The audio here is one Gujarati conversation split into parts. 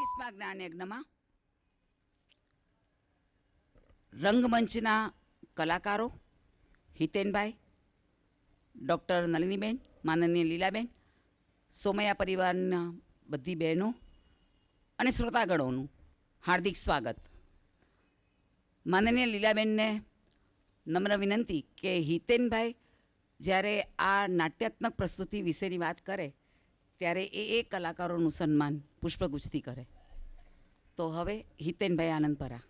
21મા જ્ઞાનયજ્ઞમાં રંગમંચના કલાકારો હિતેનભાઈ, ડૉક્ટર નલિનીબેન, માનનીય લીલાબેન, સોમૈયા પરિવારના બધી બહેનો અને શ્રોતાગણોનું હાર્દિક સ્વાગત. માનનીય લીલાબેનને નમ્ર વિનંતી કે હિતેનભાઈ જ્યારે આ નાટ્યાત્મક પ્રસ્તુતિ વિશેની વાત કરે ત્યારે એ કલાકારોનું સન્માન પુષ્પગુચ્છથી કરે. તો હવે હિતેનભાઈ આનંદપરા.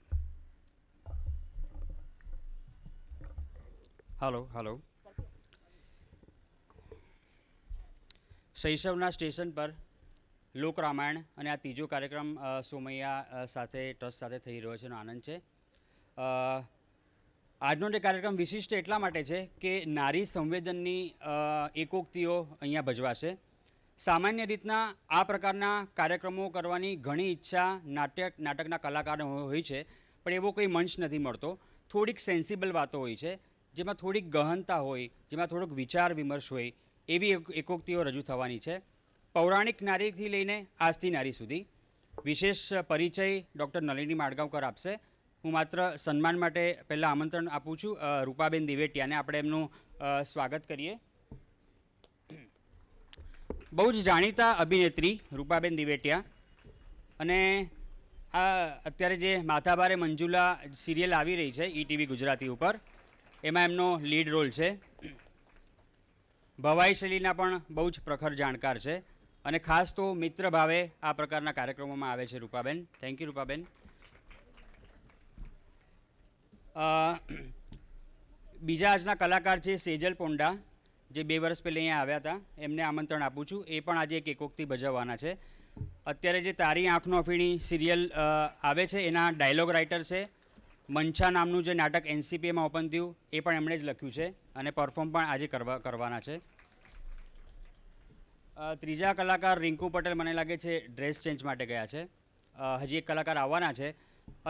હલો. શૈશવના સ્ટેશન પર લોક રામાયણ અને આ ત્રીજો કાર્યક્રમ સોમૈયા સાથે ટ્રસ્ટ સાથે થઈ રહ્યો છે એનો આનંદ છે. આજનો જે કાર્યક્રમ વિશિષ્ટ એટલા માટે છે કે નારી સંવેદનની એકોક્તિઓ અહીંયા ભજવાશે. સામાન્ય રીતના આ પ્રકારના કાર્યક્રમો કરવાની ઘણી ઈચ્છા નાટકના કલાકારો હોય છે, પણ એવો કોઈ મંચ નથી મળતો. થોડીક સેન્સિબલ વાતો હોય છે, જેમાં થોડીક ગહનતા હોય, જેમાં થોડોક વિચાર વિમર્શ હોય, એવી એકોક્તિઓ રજૂ થવાની છે. પૌરાણિક નારીથી લઈને આજથી નારી સુધી. વિશેષ પરિચય ડૉક્ટર નલિની માડગાંવકર આપશે. હું માત્ર સન્માન માટે પહેલાં આમંત્રણ આપું છું રૂપાબેન દિવેટિયાને. આપણે એમનું સ્વાગત કરીએ. બહુ જ જાણીતા અભિનેત્રી રૂપાબેન દિવેટિયા, અને આ અત્યારે જે માથાભારે મંજુલા સિરિયલ આવી રહી છે ETV ગુજરાતી ઉપર, એમાં એમનો લીડ રોલ છે. ભવાઈ શૈલીના પણ બહુ જ પ્રખર જાણકાર છે, અને ખાસ તો મિત્ર ભાવે આ પ્રકારના કાર્યક્રમોમાં આવે છે રૂપાબેન. Thank you Rupaben. બીજા આજના કલાકાર છે સેજલ પોંડા, જે 2 વર્ષ પહેલાં અહીંયા આવ્યા હતા. એમને આમંત્રણ આપું છું. એ પણ આજે એક એકોક્તિ ભજવવાના છે. અત્યારે જે તારી આંખનો અફીણી સિરિયલ આવે છે એના ડાયલોગ રાઇટર છે. મંછા નામનું જે નાટક NCPમાં ઓપન થયું એ પણ એમણે જ લખ્યું છે, અને પરફોર્મ પણ આજે કરવાના છે. ત્રીજા કલાકાર રિંકુ પટેલ મને લાગે છે ડ્રેસ ચેન્જ માટે ગયા છે. હજી એક કલાકાર આવવાના છે,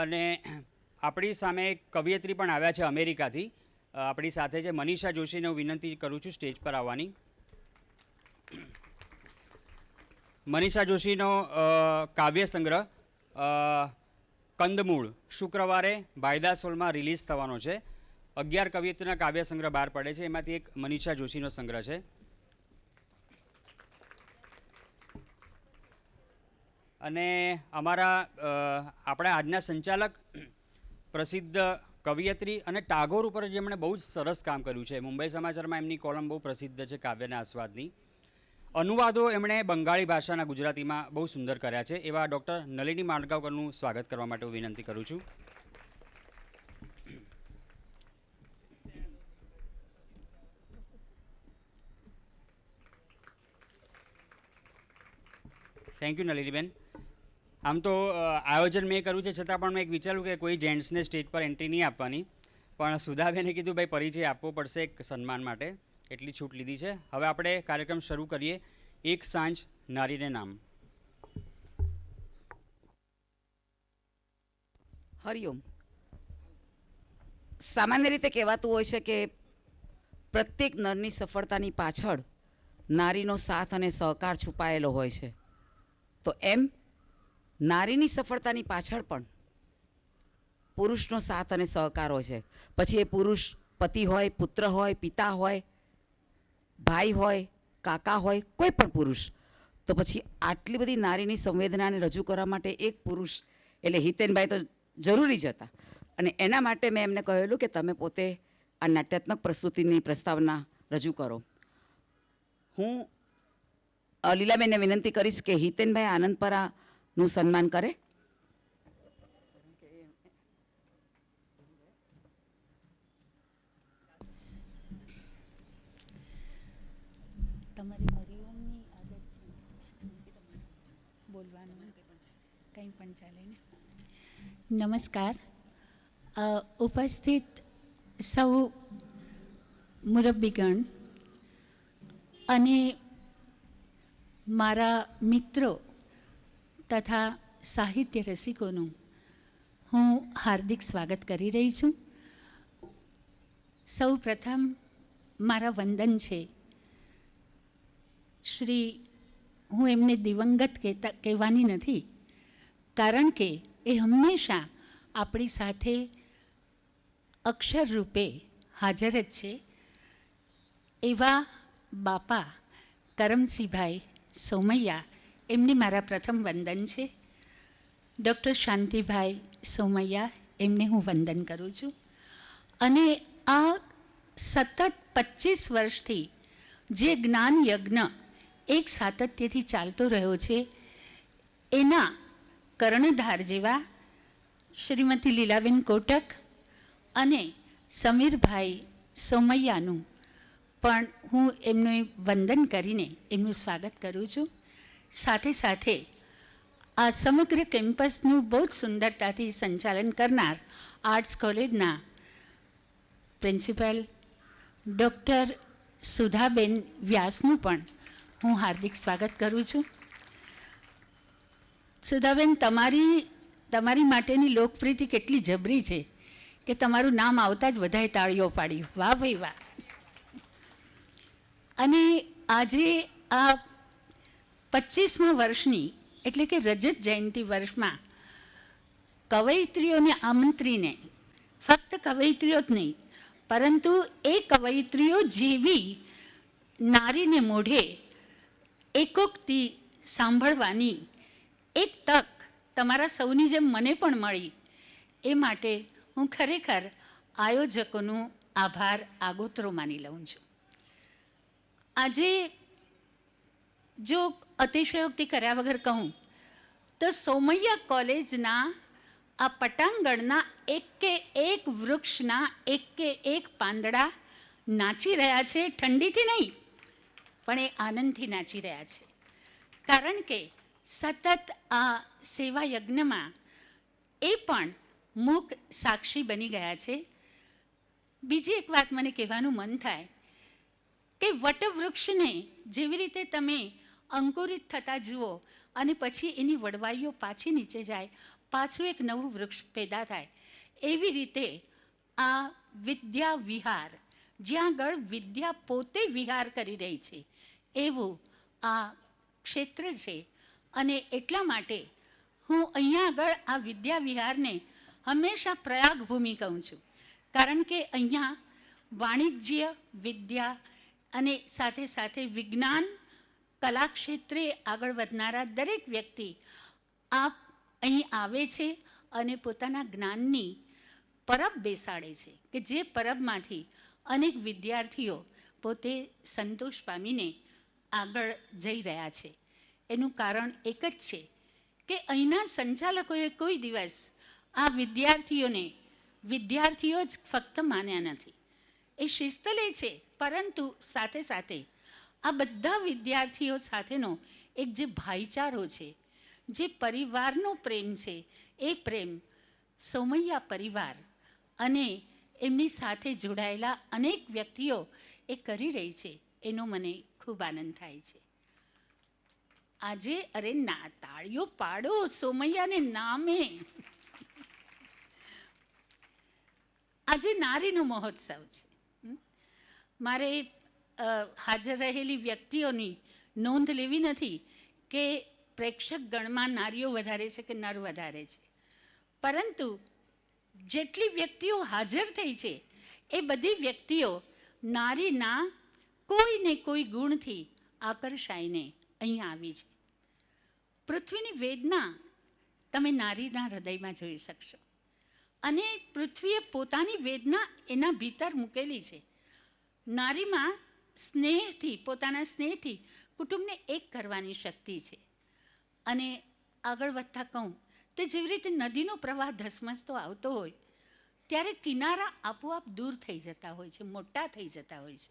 અને આપણી સામે એક કવિયત્રી પણ આવ્યા છે અમેરિકાથી. આપણી સાથે છે મનીષા જોશીને હું વિનંતી કરું છું સ્ટેજ પર આવવાની. મનીષા જોશીનો કાવ્ય સંગ્રહ કંદમૂળ શુક્રવારે ભાઈદાસ હોલમાં રિલીઝ થવાનો છે. 11 કવિયત્રીના કાવ્ય સંગ્રહ બહાર પડે છે, એમાંથી એક મનીષા જોશીનો સંગ્રહ છે. અને આપણા આજના સંચાલક પ્રસિદ્ધ કવિયત્રી અને ટાગોર ઉપર જેમણે બહુ જ સરસ કામ કર્યું છે. મુંબઈ સમાચારમાં એમની કોલમ બહુ પ્રસિદ્ધ છે કાવ્યના આસ્વાદની. અનુવાદો એમણે બંગાળી ભાષાના ગુજરાતીમાં બહુ સુંદર કર્યા છે. એવા ડૉક્ટર નલિની માડગાંવકરનું સ્વાગત કરવા માટે હું વિનંતી કરું છું. Thank you Naliniben. આમ તો આયોજન મેં કર્યું છે, છતાં પણ મેં એક વિચાર્યું કે કોઈ જેન્ટ્સને સ્ટેજ પર એન્ટ્રી નહીં આપવાની, પણ સુધાબેને કીધું ભાઈ પરિચય આપવો પડશે એક સન્માન માટે, એટલી છૂટ લીધી છે. હવે આપણે કાર્યક્રમ શરૂ કરીએ. એક સાંજ નારીને નામ. હરિઓમ. સામાન્ય રીતે કહેવાતું હોય છે કે પ્રત્યેક નરની સફળતાની પાછળ નારીનો સાથ અને સહકાર છુપાયેલો હોય છે. તો એમ નારીની સફળતાની પાછળ પણ પુરુષનો સાથ અને સહકાર હોય છે. પછી એ પુરુષ પતિ હોય, પુત્ર હોય, પિતા હોય, ભાઈ હોય, કાકા હોય, કોઈ પણ પુરુષ. તો પછી આટલી બધી નારીની સંવેદનાને રજૂ કરવા માટે એક પુરુષ એટલે હિતેનભાઈ તો જરૂરી જ હતા. અને એના માટે મેં એમને કહેલું કે તમે પોતે આ નાટ્યાત્મક પ્રસ્તુતિની પ્રસ્તાવના રજૂ કરો. હું લીલાબેનને વિનંતી કરીશ કે હિતેનભાઈ આનંદપરાનું સન્માન કરે. તમારી હરિઓમની આદત છે બોલવાનું, કંઈ પણ ચાલે ને. નમસ્કાર. ઉપસ્થિત સૌ મુરબ્બીગણ અને મારા મિત્રો તથા સાહિત્ય રસિકોનું હું હાર્દિક સ્વાગત કરી રહી છું. સૌ પ્રથમ મારા વંદન છે શ્રી, હું એમને દિવંગત કહેવાની નથી, કારણ કે એ હંમેશા આપણી સાથે અક્ષર રૂપે હાજર જ છે. એવા બાપા કરમસિંહભાઈ સોમૈયા, એમને મારા પ્રથમ વંદન છે. ડૉક્ટર શાંતિભાઈ સોમૈયા, એમને હું વંદન કરું છું. અને આ સતત 25 વર્ષથી જે જ્ઞાન યજ્ઞ એક સાતત્યથી ચાલતો રહ્યો છે, એના કર્ણધાર જેવા શ્રીમતી લીલાબેન કોટક અને સમીરભાઈ સોમૈયાનું પણ હું એમનું વંદન કરીને એમનું સ્વાગત કરું છું. સાથે સાથે આ સમગ્ર કેમ્પસનું બહુ જ સુંદરતાથી સંચાલન કરનાર આર્ટ્સ કોલેજના પ્રિન્સિપલ ડૉક્ટર સુધાબેન વ્યાસનું પણ હું હાર્દિક સ્વાગત કરું છું. સુધાબેન, તમારી માટેની લોકપ્રિયતા કેટલી જબરી છે કે તમારું નામ આવતા જ બધાએ તાળીઓ પાડી. વાહ ભાઈ વાહ. અને આજે આ 25મા વર્ષની એટલે કે રજત જયંતિ વર્ષમાં કવયિત્રીઓને આમંત્રીને, ફક્ત કવયિત્રીઓ જ નહીં પરંતુ એ કવયિત્રીઓ જેવી નારીને મોઢે એકોક્તિ સાંભળવાની એક તક તમારા સૌની જેમ મને પણ મળી, એ માટે હું ખરેખર આયોજકોનો આભાર આગોતરો માની લઉં છું. આજે જો અતિશયોક્તિ કર્યા વગર કહું તો સોમૈયા કોલેજના આ પટાંગણના એકે એક વૃક્ષના એકે એક પાંદડા નાચી રહ્યા છે. ઠંડીથી નહીં પણ એ આનંદથી નાચી રહ્યા છે. કારણ કે સતત આ સેવા યજ્ઞમાં એ પણ મૂક સાક્ષી બની ગયા છે. બીજી એક વાત મને કહેવાનું મન થાય કે વટવૃક્ષને જેવી રીતે તમે અંકુરિત થતા જુઓ અને પછી એની વડવાઈઓ પાછી નીચે જાય, પાછું એક નવું વૃક્ષ પેદા થાય, એવી રીતે આ વિદ્યા વિહાર, જ્યાં આગળ વિદ્યા પોતે વિહાર કરી રહી છે એવું આ ક્ષેત્ર છે. અને એટલા માટે હું અહીંયા આગળ આ વિદ્યા વિહારને હંમેશા પ્રયાગ ભૂમિ કહું છું. કારણ કે અહીંયા વાણિજ્ય, વિદ્યા અને સાથે સાથે વિજ્ઞાન, કલા ક્ષેત્રે આગળ વધનારા દરેક વ્યક્તિ અહીં આવે છે અને પોતાના જ્ઞાનની પરબ બેસાડે છે કે જે પરબમાંથી અનેક વિદ્યાર્થીઓ પોતે સંતોષ પામીને આગળ જઈ રહ્યા છે. એનું કારણ એક જ છે કે અહીંના સંચાલકોએ કોઈ દિવસ આ વિદ્યાર્થીઓ જ ફક્ત માન્યા નથી. એ શિસ્ત લે છે, પરંતુ સાથે સાથે આ બધા વિદ્યાર્થીઓ સાથેનો એક જે ભાઈચારો છે, જે પરિવારનો પ્રેમ છે, એ પ્રેમ સોમૈયા પરિવાર અને એમની સાથે જોડાયેલા અનેક વ્યક્તિઓ એ કરી રહી છે, એનો મને ખૂબ આનંદ થાય છે. આજે અરે ના, તાળીઓ પાડો સોમૈયાને નામે. આજે નારીનો મહોત્સવ છે. મારે હાજર રહેલી વ્યક્તિઓની નોંધ લેવી નથી કે પ્રેક્ષક ગણમાં નારીઓ વધારે છે કે નર વધારે છે, પરંતુ જેટલી વ્યક્તિઓ હાજર થઈ છે એ બધી વ્યક્તિઓ નારીના કોઈ ને કોઈ ગુણથી આકર્ષાઈને અહીંયા આવી છે. પૃથ્વીની વેદના તમે નારીના હૃદયમાં જોઈ શકશો, અને પૃથ્વીએ પોતાની વેદના એના ભીતર મૂકેલી છે. નારીમાં સ્નેહથી, પોતાના સ્નેહથી કુટુંબને એક કરવાની શક્તિ છે. અને આગળ વધતા કહું તો જેવી રીતે નદીનો પ્રવાહ ધસમસતો આવતો હોય ત્યારે કિનારા આપોઆપ દૂર થઈ જતા હોય છે, મોટા થઈ જતા હોય છે.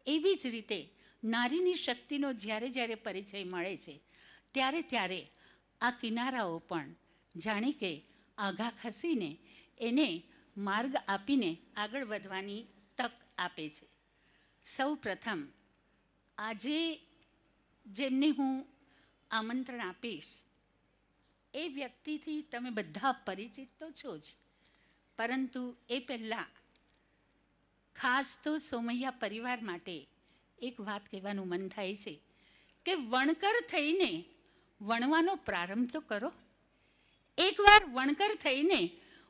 એવી જ રીતે નારીની શક્તિનો જ્યારે જ્યારે પરિચય મળે છે ત્યારે ત્યારે આ કિનારાઓ પણ જાણે કે આઘા ખસીને એને માર્ગ આપીને આગળ વધવાની તક આપે છે. સૌ પ્રથમ આજે જેમને હું આમંત્રણ આપીશ એ વ્યક્તિથી તમે બધા પરિચિત તો છો જ, પરંતુ એ પહેલાં ખાસ તો સોમૈયા પરિવાર માટે એક વાત કહેવાનું મન થાય છે કે વણકર થઈને વણવાનો પ્રારંભ તો કરો. એકવાર વણકર થઈને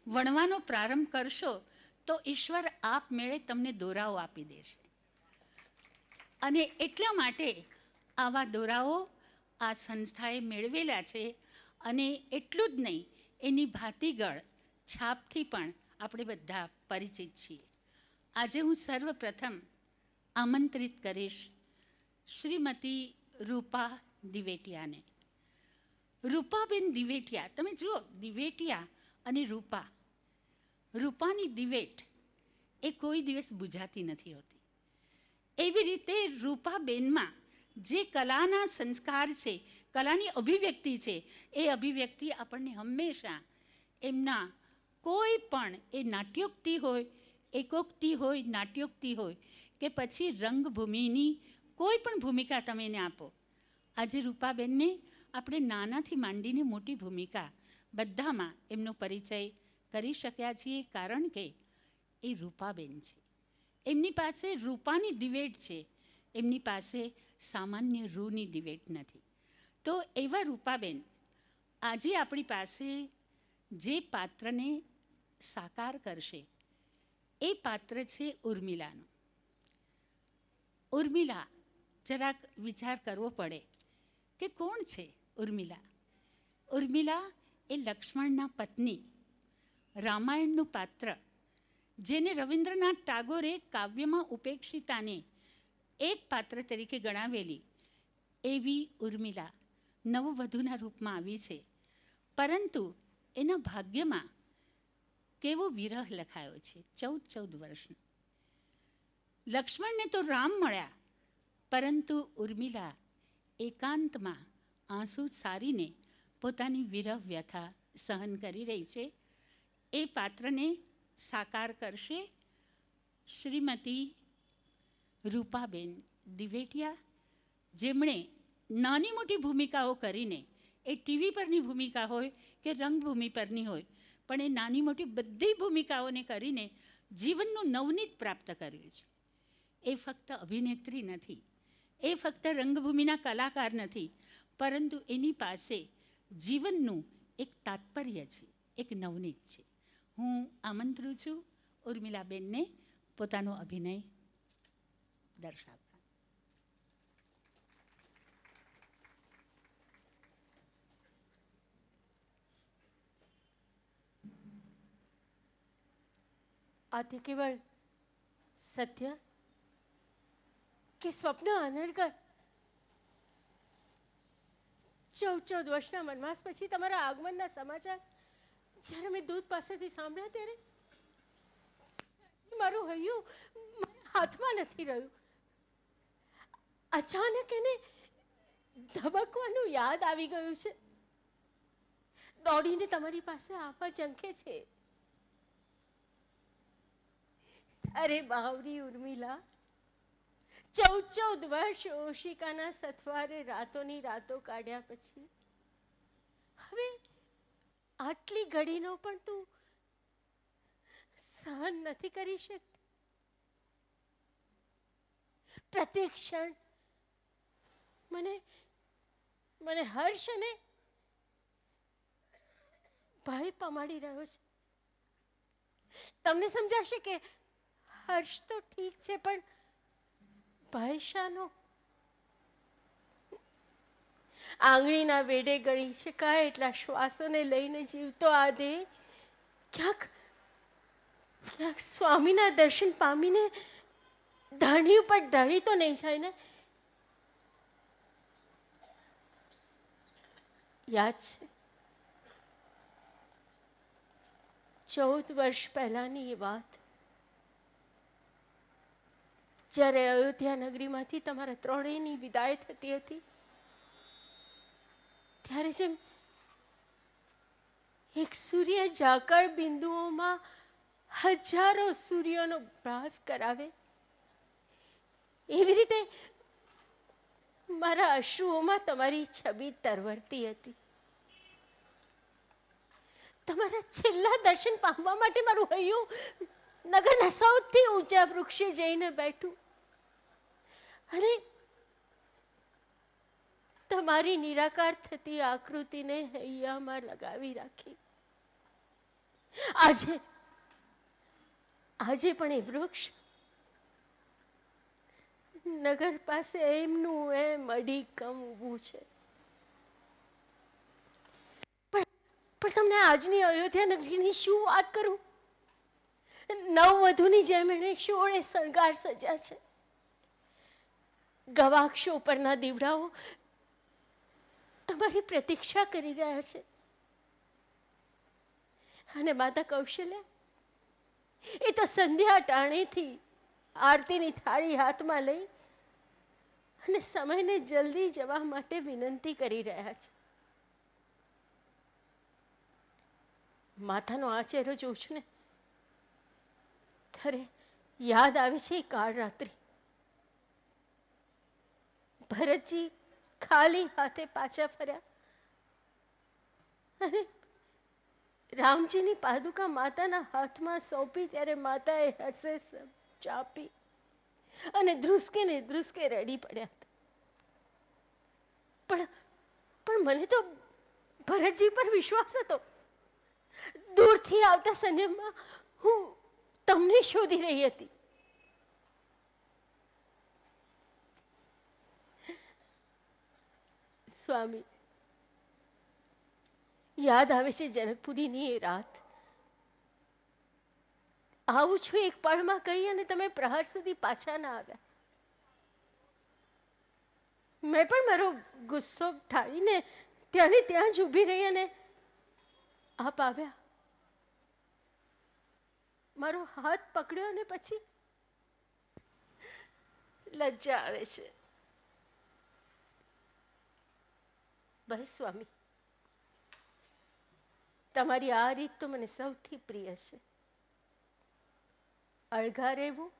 વણવાનો પ્રારંભ કરશો તો ઈશ્વર આપમેળે તમને દોરાઓ આપી દેશે. અને એટલા માટે આવા દોરાઓ આ સંસ્થાએ મેળવેલા છે. અને એટલું જ નહીં, એની ભાતીગળ છાપથી પણ આપણે બધા પરિચિત છીએ. આજે હું સર્વપ્રથમ આમંત્રિત કરીશ શ્રીમતી રૂપા દિવેટિયાને. રૂપાબેન દિવેટિયા, તમે જુઓ, દિવેટિયા અને રૂપા, રૂપાની દિવેટ એ કોઈ દિવસ બુઝાતી નથી હોતી. એવી રીતે રૂપાબેનમાં જે કલાના સંસ્કાર છે, કલાની અભિવ્યક્તિ છે, એ અભિવ્યક્તિ આપણને હંમેશા એમના કોઈ પણ એ નાટ્યોક્તિ હોય, એકોક્તિ હોય, નાટ્યોક્તિ હોય કે પછી રંગભૂમિની કોઈ પણ ભૂમિકા તમે એને આપો. આજે રૂપાબેનને આપણે નાનાથી માંડીને મોટી ભૂમિકા બધામાં એમનો પરિચય કરી શક્યા છીએ, કારણ કે એ રૂપાબેન છે. એમની પાસે રૂપાની દિવેટ છે, એમની પાસે સામાન્ય રૂની દિવેટ નથી. તો એવા રૂપાબેન આજે આપણી પાસે જે પાત્રને સાકાર કરશે એ પાત્ર છે ઉર્મિલાનું. ઉર્મિલા, જરાક વિચાર કરવો પડે કે કોણ છે ઉર્મિલા. ઉર્મિલા એ લક્ષ્મણના પત્ની, રામાયણનું પાત્ર, જેને રવિન્દ્રનાથ ટાગોરે કાવ્યમાં ઉપેક્ષિતાને એક પાત્ર તરીકે ગણાવેલી, એવી ઉર્મિલા નવવધૂના રૂપમાં આવી છે. પરંતુ એના ભાગ્યમાં કેવો વિરહ લખાયો છે, 14 વર્ષનો. લક્ષ્મણને તો રામ મળ્યા, પરંતુ ઉર્મિલા એકાંતમાં આંસુ સારીને પોતાની વિરહ વ્યથા સહન કરી રહી છે. એ પાત્રને સાકાર કરશે શ્રીમતી રૂપાબેન દિવેટિયા, જેમણે નાની મોટી ભૂમિકાઓ કરીને, એ ટીવી પરની ભૂમિકા હોય કે રંગભૂમિ પરની હોય, પણ એ નાની મોટી બધી ભૂમિકાઓને કરીને જીવનનું નવનીત પ્રાપ્ત કર્યું છે. એ ફક્ત અભિનેત્રી નથી, એ ફક્ત રંગભૂમિના કલાકાર નથી, પરંતુ એની પાસે જીવનનું એક તાત્પર્ય છે, એક નવનીત છે. હું આમંત્રું છું ઉર્મિલાબેનને પોતાનો અભિનય દર્શાવવા. આ તે કેવળ સત્ય કે સ્વપ્ન અનર્ગળ? 14 વર્ષના વનવાસ પછી તમારા આગમનના સમાચાર જ્યારે મેં દૂત પાસેથી સાંભળ્યા, ત્યારે મારું હૈયું મારા હાથમાં નથી રહ્યું. અચાનક એને ધબકવાનું યાદ આવી ગયું છે. દોડીને તમારી પાસે આવવા ઝંખે છે. અરે બાવરી ઉર્મિલા, 14 વર્ષ ઓશિકાના સથવારે રાતોની રાતો કાઢ્યા પછી હવે આટલી ઘડીનો પણ તું સહન નથી કરી શકતી? પ્રત્યેક ક્ષણ મને હર્ષ અને ભય પમાડી રહ્યો છે. તમને સમજાશે કે હર્ષ તો ઠીક છે, પણ ભય શાનો? આંગળીના વેડે ગળી છે કાય એટલા શ્વાસોને લઈને જીવતો આ દેહ ક્યાંક સ્વામીના દર્શન પામીને ધરણી ઉપર ઢળી તો નહીં જાય ને? યાદ છે 14 વર્ષ પહેલાની એ વાત, જ્યારે અયોધ્યા નગરીમાંથી તમારા ત્રણેયની વિદાય થતી હતી. ત્યારે જેમ એક સૂર્ય ઝાકળ બિંદુઓમાં હજારો સૂર્યોનો ભ્રાસ કરાવે, એવી રીતે મારા અશ્રુઓમાં તમારી છબી તરવરતી હતી. તમારા છેલ્લા દર્શન પામવા માટે મારું હૈયું નગરના સૌથી ઊંચા વૃક્ષે જઈને બેઠું. અને તમારી નિરાકાર થતી આકૃતિને હૈયામાં લગાવી રાખી. આજે પણ એ વૃક્ષ નગર પાસે એમનું એમ અડીકમ ઊભું છે. પણ તમને આજની અયોધ્યા નગરીની શું વાત કરું? નવવધુની જેમ એણે શોળે શણગાર સજ્યા છે. ગવાક્ષો પરના દીવડાઓ તમારી પ્રતીક્ષા કરી રહ્યા છે. અને માતા કૌશલ્યા એ તો સંધ્યા ટાણેથી આરતીની થાળી હાથમાં લઈ અને સમયને જલ્દી જવા માટે વિનંતી કરી રહ્યા છે. માતાનો આ ચહેરો જોઉં છું ને ત્યારે યાદ આવે છે એ કાળ રાત્રિ. ભરતજી ખાલી હાથે પાછા ફર્યા અને રામજીની પાદુકા માતાના હાથમાં સોંપી ત્યારે માતાએ હસે ચાપી અને ધ્રુસકે ને ધ્રુસકે રડી પડ્યા હતા. પણ મને તો ભરતજી પર વિશ્વાસ હતો. દૂરથી આવતા સંયમમાં હું તમને શોધી રહી હતી. સ્વામી, યાદ આવે છે જનકપુરીની એ રાત. આવું છું એક પળમાં કહી અને તમે પ્રહાર સુધી પાછા ના આવ્યા. મેં પણ મારો ગુસ્સો ઢાળીને ત્યાંને ત્યાં જ ઊભી રહી અને આપ આવ્યા. મારો હાથ પકડ્યો અને પછી લજ્જા આવે છે. બસ સ્વામી, તમારી આ રીત તો મને સૌથી પ્રિય છે. અળઘા રહેવું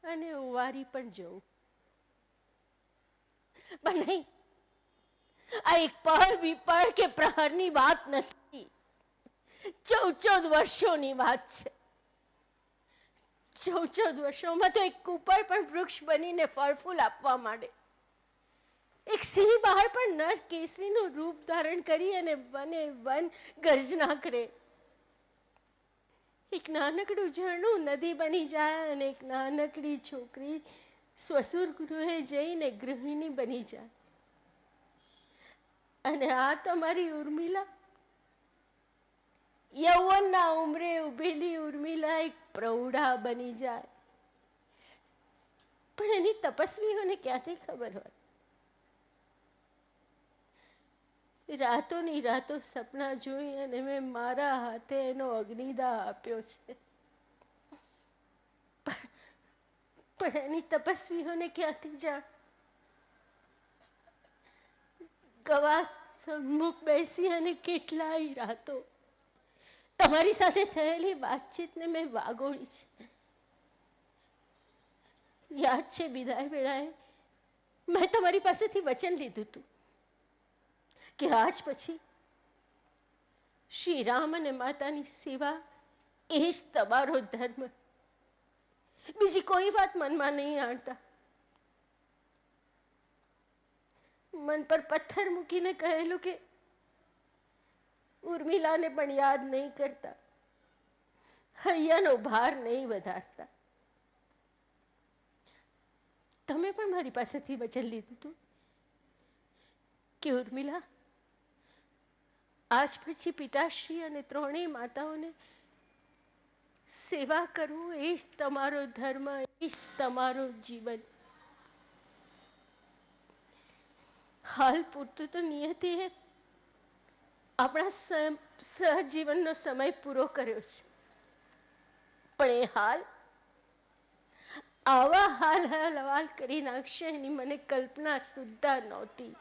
અને ઉવારી પણ જવું. પણ નહીં, આ એક પળ વિપળ કે પ્રહરની વાત નથી. 14 વર્ષોની વાત છે. 14 વર્ષોમાં તો એક કુપળ પણ વૃક્ષ બનીને ફળ ફૂલ આપવા માંડે. એક સિંહ બહાર પણ નર કેસરીનું રૂપ ધારણ કરી અને વને વન ગર્જના કરે. એક નાનકડું ઝરણું નદી બની જાય અને એક નાનકડી છોકરી સ્વસુર ગૃહે જઈને ગૃહિણી બની જાય. અને આ તમારી ઉર્મિલા, યૌવનના ઉંમરે ઉભેલી ઉર્મિલા એક પ્રૌઢા બની જાય. પણ એની તપસ્વીઓને ક્યાંથી ખબર હોય? રાતોની રાતો સપના જોઈ અને મેં મારા હાથે એનો અગ્નિદાહ આપ્યો છે. પણ એની તપસ્વીઓને ક્યાંથી જાણ? ગવા સન્મુખ બેસી અને કેટલાય રાતો તમારી સાથે થયેલી વાતચીતને મેં વાગોળી છે. યાદ છે વિદાય વેળાએ મેં તમારી પાસેથી વચન લીધું હતું કે આજ પછી શ્રી રામ અને માતાની સેવા એ જ તમારો ધર્મ. બીજી કોઈ વાત મનમાં નહીં આણતા. મન પર પથ્થર મૂકીને કહેલું કે ઉર્મિલાને પણ યાદ નહીં કરતા, હૈયાનો ભાર નહીં વધારતા. તમે પણ મારી પાસેથી વચન લીધું હતું કે ઉર્મિલા, આજ પછી પિતાશ્રી અને ત્રણેય માતાઓને સેવા કરવું એ જ તમારો ધર્મ, એ જ તમારો જીવન. હાલ પૂરતું તો નિયતિએ આપણા સહજીવનનો સમય પૂરો કર્યો છે. પણ એ હાલ આવા હાલ હવાલ કરી નાખશે એની મને કલ્પના સુદ્ધા નહોતી.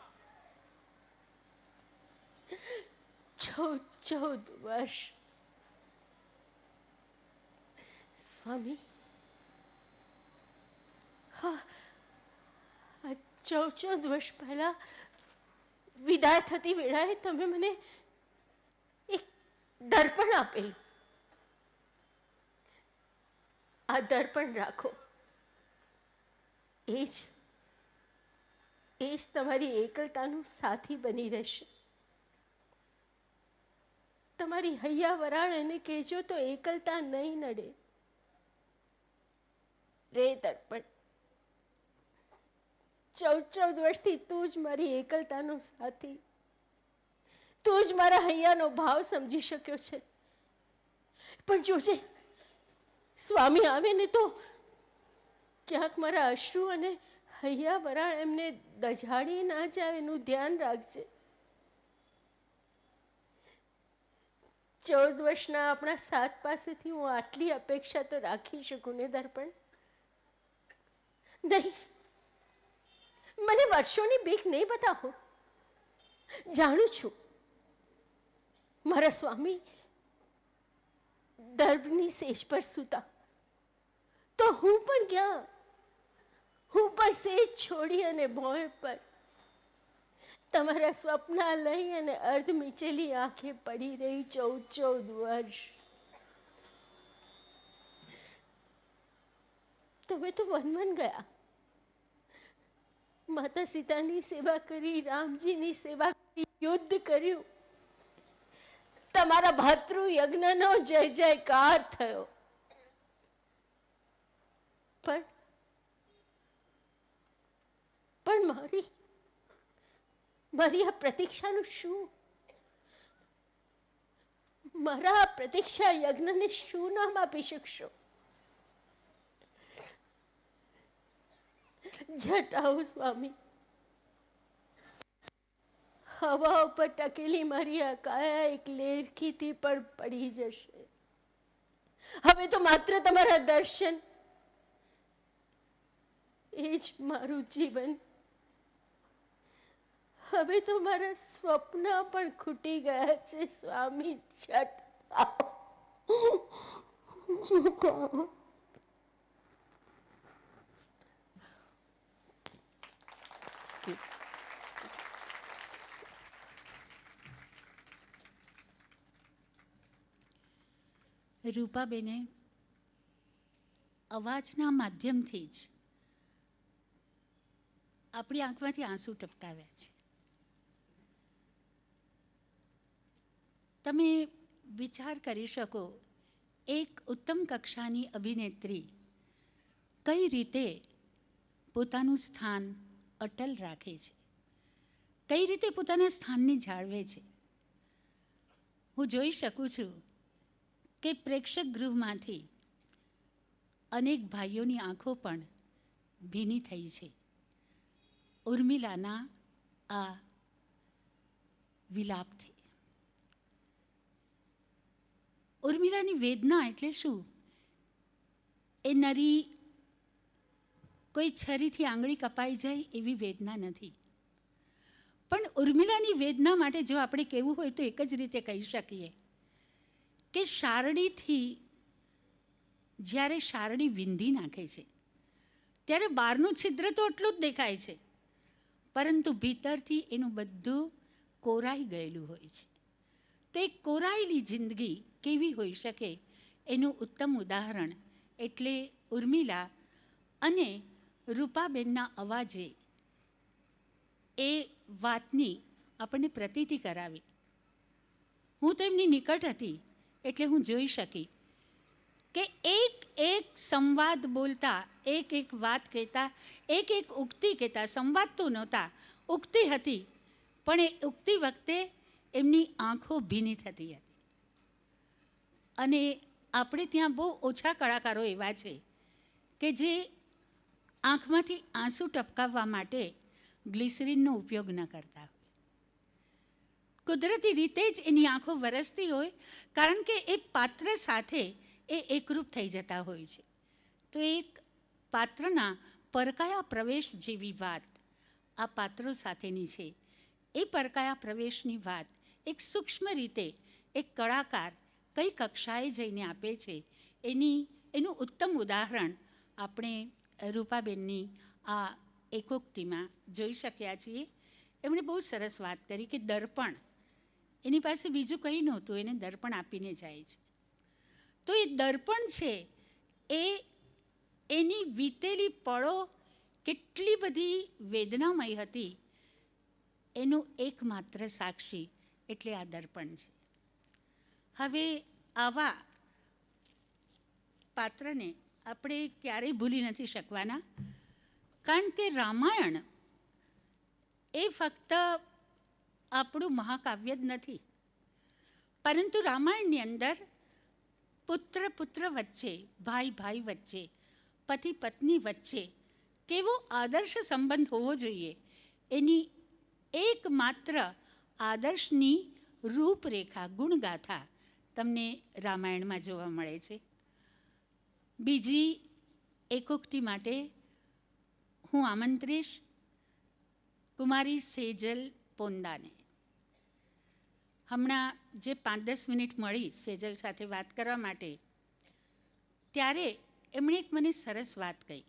14 વર્ષ. સ્વામી, હા, 14 વર્ષ પહેલા વિદાય થતી વેળાએ તમે મને એક દર્પણ આપેલું. આ દર્પણ રાખો. એ એ જ તમારી એકલતાનું સાથી બની રહેશે. તમારી હૈયા વરાળ એને કહેજો તો એકલતા નહીં નડે. રે દર્પણ, 14 વર્ષથી તું જ મારી એકલતાનો સાથી, તું જ મારા હૈયાનો ભાવ સમજી શક્યો છે. પણ જોજે, સ્વામી આવે ને તો ક્યાંક મારા અશ્રુ અને હૈયા વરાળ એમને દઝાડી ના જાય એનું ધ્યાન રાખજે. 14 વર્ષના આપણા સાથ પાસેથી હું આટલી અપેક્ષા તો રાખી શકું ને દર્પણ? નહીં, મને વર્ષોની બીક નહીં બતાવો. જાણું છું મારા સ્વામી દર્ભની સેજ પર સૂતા તો હું પણ ક્યાં, હું પણ સેજ છોડી અને ભોંય પર તમારા સ્વપ્ના લઈ અને અર્ધ મીચેલી આંખે પડી રહી 14 વર્ષ. તમે તો વન ગયા, માતા સીતાની સેવા કરી, રામજીની સેવા કરી, યુદ્ધ કર્યું, તમારા ભાતૃ યજ્ઞનો જય જયકાર થયો. પણ મારી આ પ્રતીક્ષાનું શું? મારા આ પ્રતીક્ષા યજ્ઞને શું નામ આપી શકશો? જટાઓ સ્વામી, હવા ઉપર ટકેલી મારી આ કાયા એક લેરખીથી પણ પડી જશે. હવે તો માત્ર તમારા દર્શન એ જ મારું જીવન. હવે તો મારા સ્વપ્ન પણ ખૂટી ગયા છે. સ્વામી જટાઓ, જટાઓ. રૂપાબેને અવાજના માધ્યમથી જ આપણી આંખમાંથી આંસુ ટપકાવ્યા છે. તમે વિચાર કરી શકો, એક ઉત્તમ કક્ષાની અભિનેત્રી કઈ રીતે પોતાનું સ્થાન અટલ રાખે છે, કઈ રીતે પોતાના સ્થાનને જાળવે છે. હું જોઈ શકું છું કે પ્રેક્ષક ગૃહમાંથી અનેક ભાઈઓની આંખો પણ ભીની થઈ છે ઉર્મિલાના આ વિલાપથી. ઉર્મિલાની વેદના એટલે શું? એ નરી કોઈ છરીથી આંગળી કપાઈ જાય એવી વેદના નથી. પણ ઉર્મિલાની વેદના માટે જો આપણે કહેવું હોય તો એક જ રીતે કહી શકીએ કે શારડીથી જ્યારે શારડી વિંધી નાખે છે ત્યારે બહારનું છિદ્ર તો એટલું જ દેખાય છે, પરંતુ ભીતરથી એનું બધું કોરાઈ ગયેલું હોય છે. તો એક કોરાયેલી જિંદગી કેવી હોઈ શકે એનું ઉત્તમ ઉદાહરણ એટલે ઉર્મિલા અને રૂપાબેનના અવાજે એ વાતની આપણને પ્રતીતિ કરાવી. હું તો એમની નિકટ હતી એટલે હું જોઈ શકી કે એક એક સંવાદ બોલતા, એક એક વાત કહેતા, એક એક ઉક્તિ કહેતા. સંવાદ તો નહોતા, ઉક્તિ હતી, પણ એ ઉક્તિ વખતે એમની આંખો ભીની થતી હતી. અને આપણે ત્યાં બહુ ઓછા કલાકારો એવા છે કે જે આંખમાંથી આંસુ ટપકાવવા માટે ગ્લિસરીનનો ઉપયોગ ન કરતા હોય. કુદરતી રીતે જ એની આંખો વરસતી હોય, કારણ કે એ પાત્ર સાથે એ એકરૂપ થઈ જતા હોય છે. તો એક પાત્રના પરકાયા પ્રવેશ જેવી વાત આ પાત્રો સાથેની છે. એ પરકાયા પ્રવેશની વાત એક સૂક્ષ્મ રીતે એક કલાકાર કઈ કક્ષાએ જઈને આપે છે એનું ઉત્તમ ઉદાહરણ આપણે રૂપાબેનની આ એકોક્તિમાં જોઈ શક્યા છીએ. એમણે બહુ સરસ વાત કરી કે દર્પણ, એની પાસે બીજું કંઈ નહોતું, એને દર્પણ આપીને જાય છે. તો એ દર્પણ છે એ એની વીતેલી પળો કેટલી બધી વેદનામય હતી એનું એકમાત્ર સાક્ષી એટલે આ દર્પણ છે. હવે આવા પાત્રને આપણે ક્યારેય ભૂલી નથી શકવાના, કારણ કે રામાયણ એ ફક્ત આપણું મહાકાવ્ય જ નથી, પરંતુ રામાયણની અંદર પુત્ર પુત્ર વચ્ચે, ભાઈ ભાઈ વચ્ચે, પતિ પત્ની વચ્ચે કેવો આદર્શ સંબંધ હોવો જોઈએ એની એકમાત્ર આદર્શની રૂપરેખા, ગુણગાથા તમને રામાયણમાં જોવા મળે છે. બીજી એકોક્તિ માટે હું આમંત્રીશ કુમારી સેજલ પોંદાને. હમણાં જે 5-10 મિનિટ મળી સેજલ સાથે વાત કરવા માટે, ત્યારે એમણે એક મને સરસ વાત કહી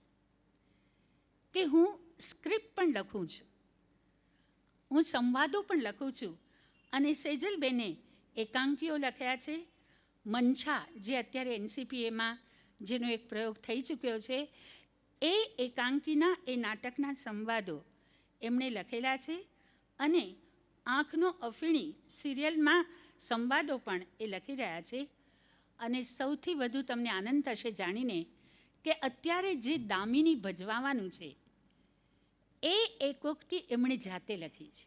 કે હું સ્ક્રિપ્ટ પણ લખું છું, હું સંવાદો પણ લખું છું, અને સેજલબેને એકાંકીઓ લખ્યા છે. મંછા, જે અત્યારે NCPAમાં જેનો એક પ્રયોગ થઈ ચૂક્યો છે, એ એકાંકીના એ નાટકના સંવાદો એમણે લખેલા છે, અને આંખનો અફીણી સિરિયલમાં સંવાદો પણ એ લખી રહ્યા છે. અને સૌથી વધુ તમને આનંદ થશે જાણીને કે અત્યારે જે દામિની ભજવાવાનું છે એ એકોક્તિ એમણે જાતે લખી છે.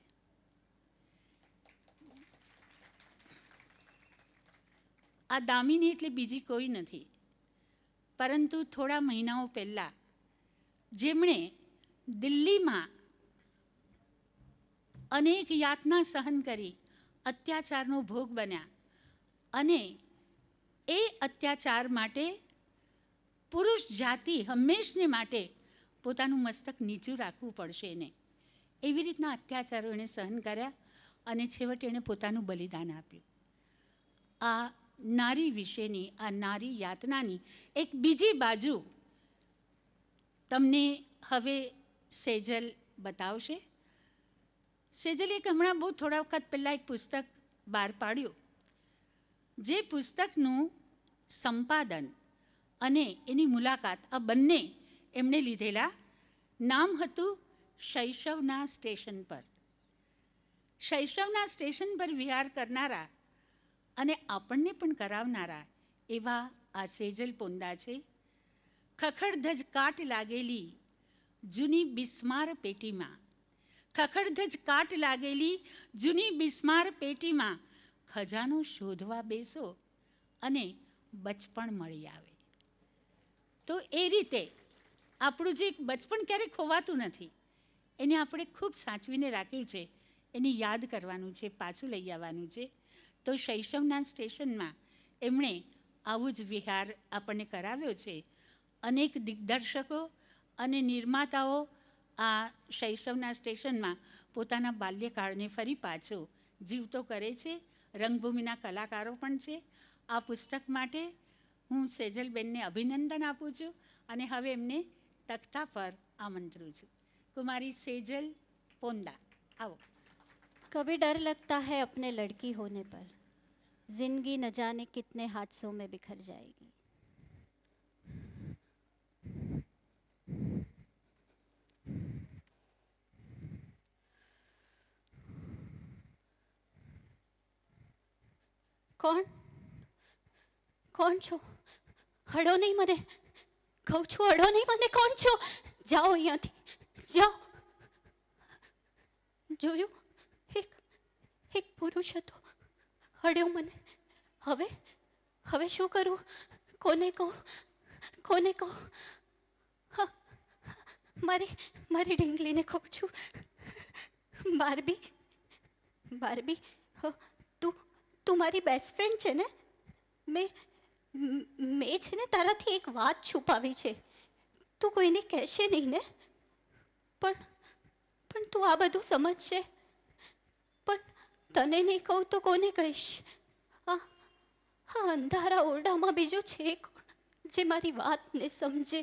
આ દામિની એટલે બીજી કોઈ નથી, પરંતુ થોડા મહિનાઓ પહેલાં જેમણે દિલ્હીમાં અનેક યાતના સહન કરી અત્યાચારનો ભોગ બન્યા, અને એ અત્યાચાર માટે પુરુષ જાતિ હંમેશને માટે પોતાનું મસ્તક નીચું રાખવું પડશે એને, એવી રીતના અત્યાચારો એણે સહન કર્યા, અને છેવટે એણે પોતાનું બલિદાન આપ્યું. આ નારી વિશેની, આ નારી યાતનાની એક બીજી બાજુ તમને હવે સેજલ બતાવશે. સેજલે એક હમણાં બહુ થોડા વખત પહેલાં એક પુસ્તક બહાર પાડ્યું, જે પુસ્તકનું સંપાદન અને એની મુલાકાત આ બંને એમણે લીધેલા. નામ હતું શૈશવના સ્ટેશન પર. શૈશવના સ્ટેશન પર વિહાર કરનારા અને આપણને પણ કરાવનારા એવા આ સેજલ પોંદા છે. ખખડધજ કાટ લાગેલી જૂની બિસ્માર પેટીમાં, ખખડધજ કાટ લાગેલી જૂની બિસ્માર પેટીમાં ખજાનો શોધવા બેસો અને બચપણ મળી આવે. તો એ રીતે આપણું જે બચપણ ક્યારેય ખોવાતું નથી, એને આપણે ખૂબ સાચવીને રાખ્યું છે, એને યાદ કરવાનું છે, પાછું લઈ આવવાનું છે. તો શૈશવના સ્ટેશનમાં એમણે આવું જ વિહાર આપણને કરાવ્યો છે. અનેક દિગ્દર્શકો અને નિર્માતાઓ આ શૈશવના સ્ટેશનમાં પોતાના બાલ્યકાળને ફરી પાછો જીવતો કરે છે. રંગભૂમિના કલાકારો પણ છે. આ પુસ્તક માટે હું સેજલબેનને અભિનંદન આપું છું, અને હવે એમને તખ્તા પર આમંત્રું છું. કુમારી સેજલ પોંદા, आओ. कभी डर लगता है अपने लड़की होने पर, जिंदगी न जाने कितने हादसों में बिखर जाएगी. કોણ કોણ છો? અડો નહીં મને, કહું છું અડો નહીં મને. કોણ છો? જાઓ અહીંયાથી, જાઓ. જોયું, એક પુરુષ હતો, અડ્યો મને. હવે હવે શું કરું? કોને કહું? કોને કહું? હા, મારી ઢીંગલીને કહું છું. બાર્બી, બાર્બી, તું મારી બેસ્ટ ફ્રેન્ડ છે ને? મેં છે ને તારાથી એક વાત છુપાવી છે. તું કોઈને કહેશે નહીં ને? પણ તું આ બધું સમજશે. પણ તને નહીં કહું તો કોને કહીશ? હા, અંધારા ઓરડામાં બીજું છે કોણ જે મારી વાતને સમજે?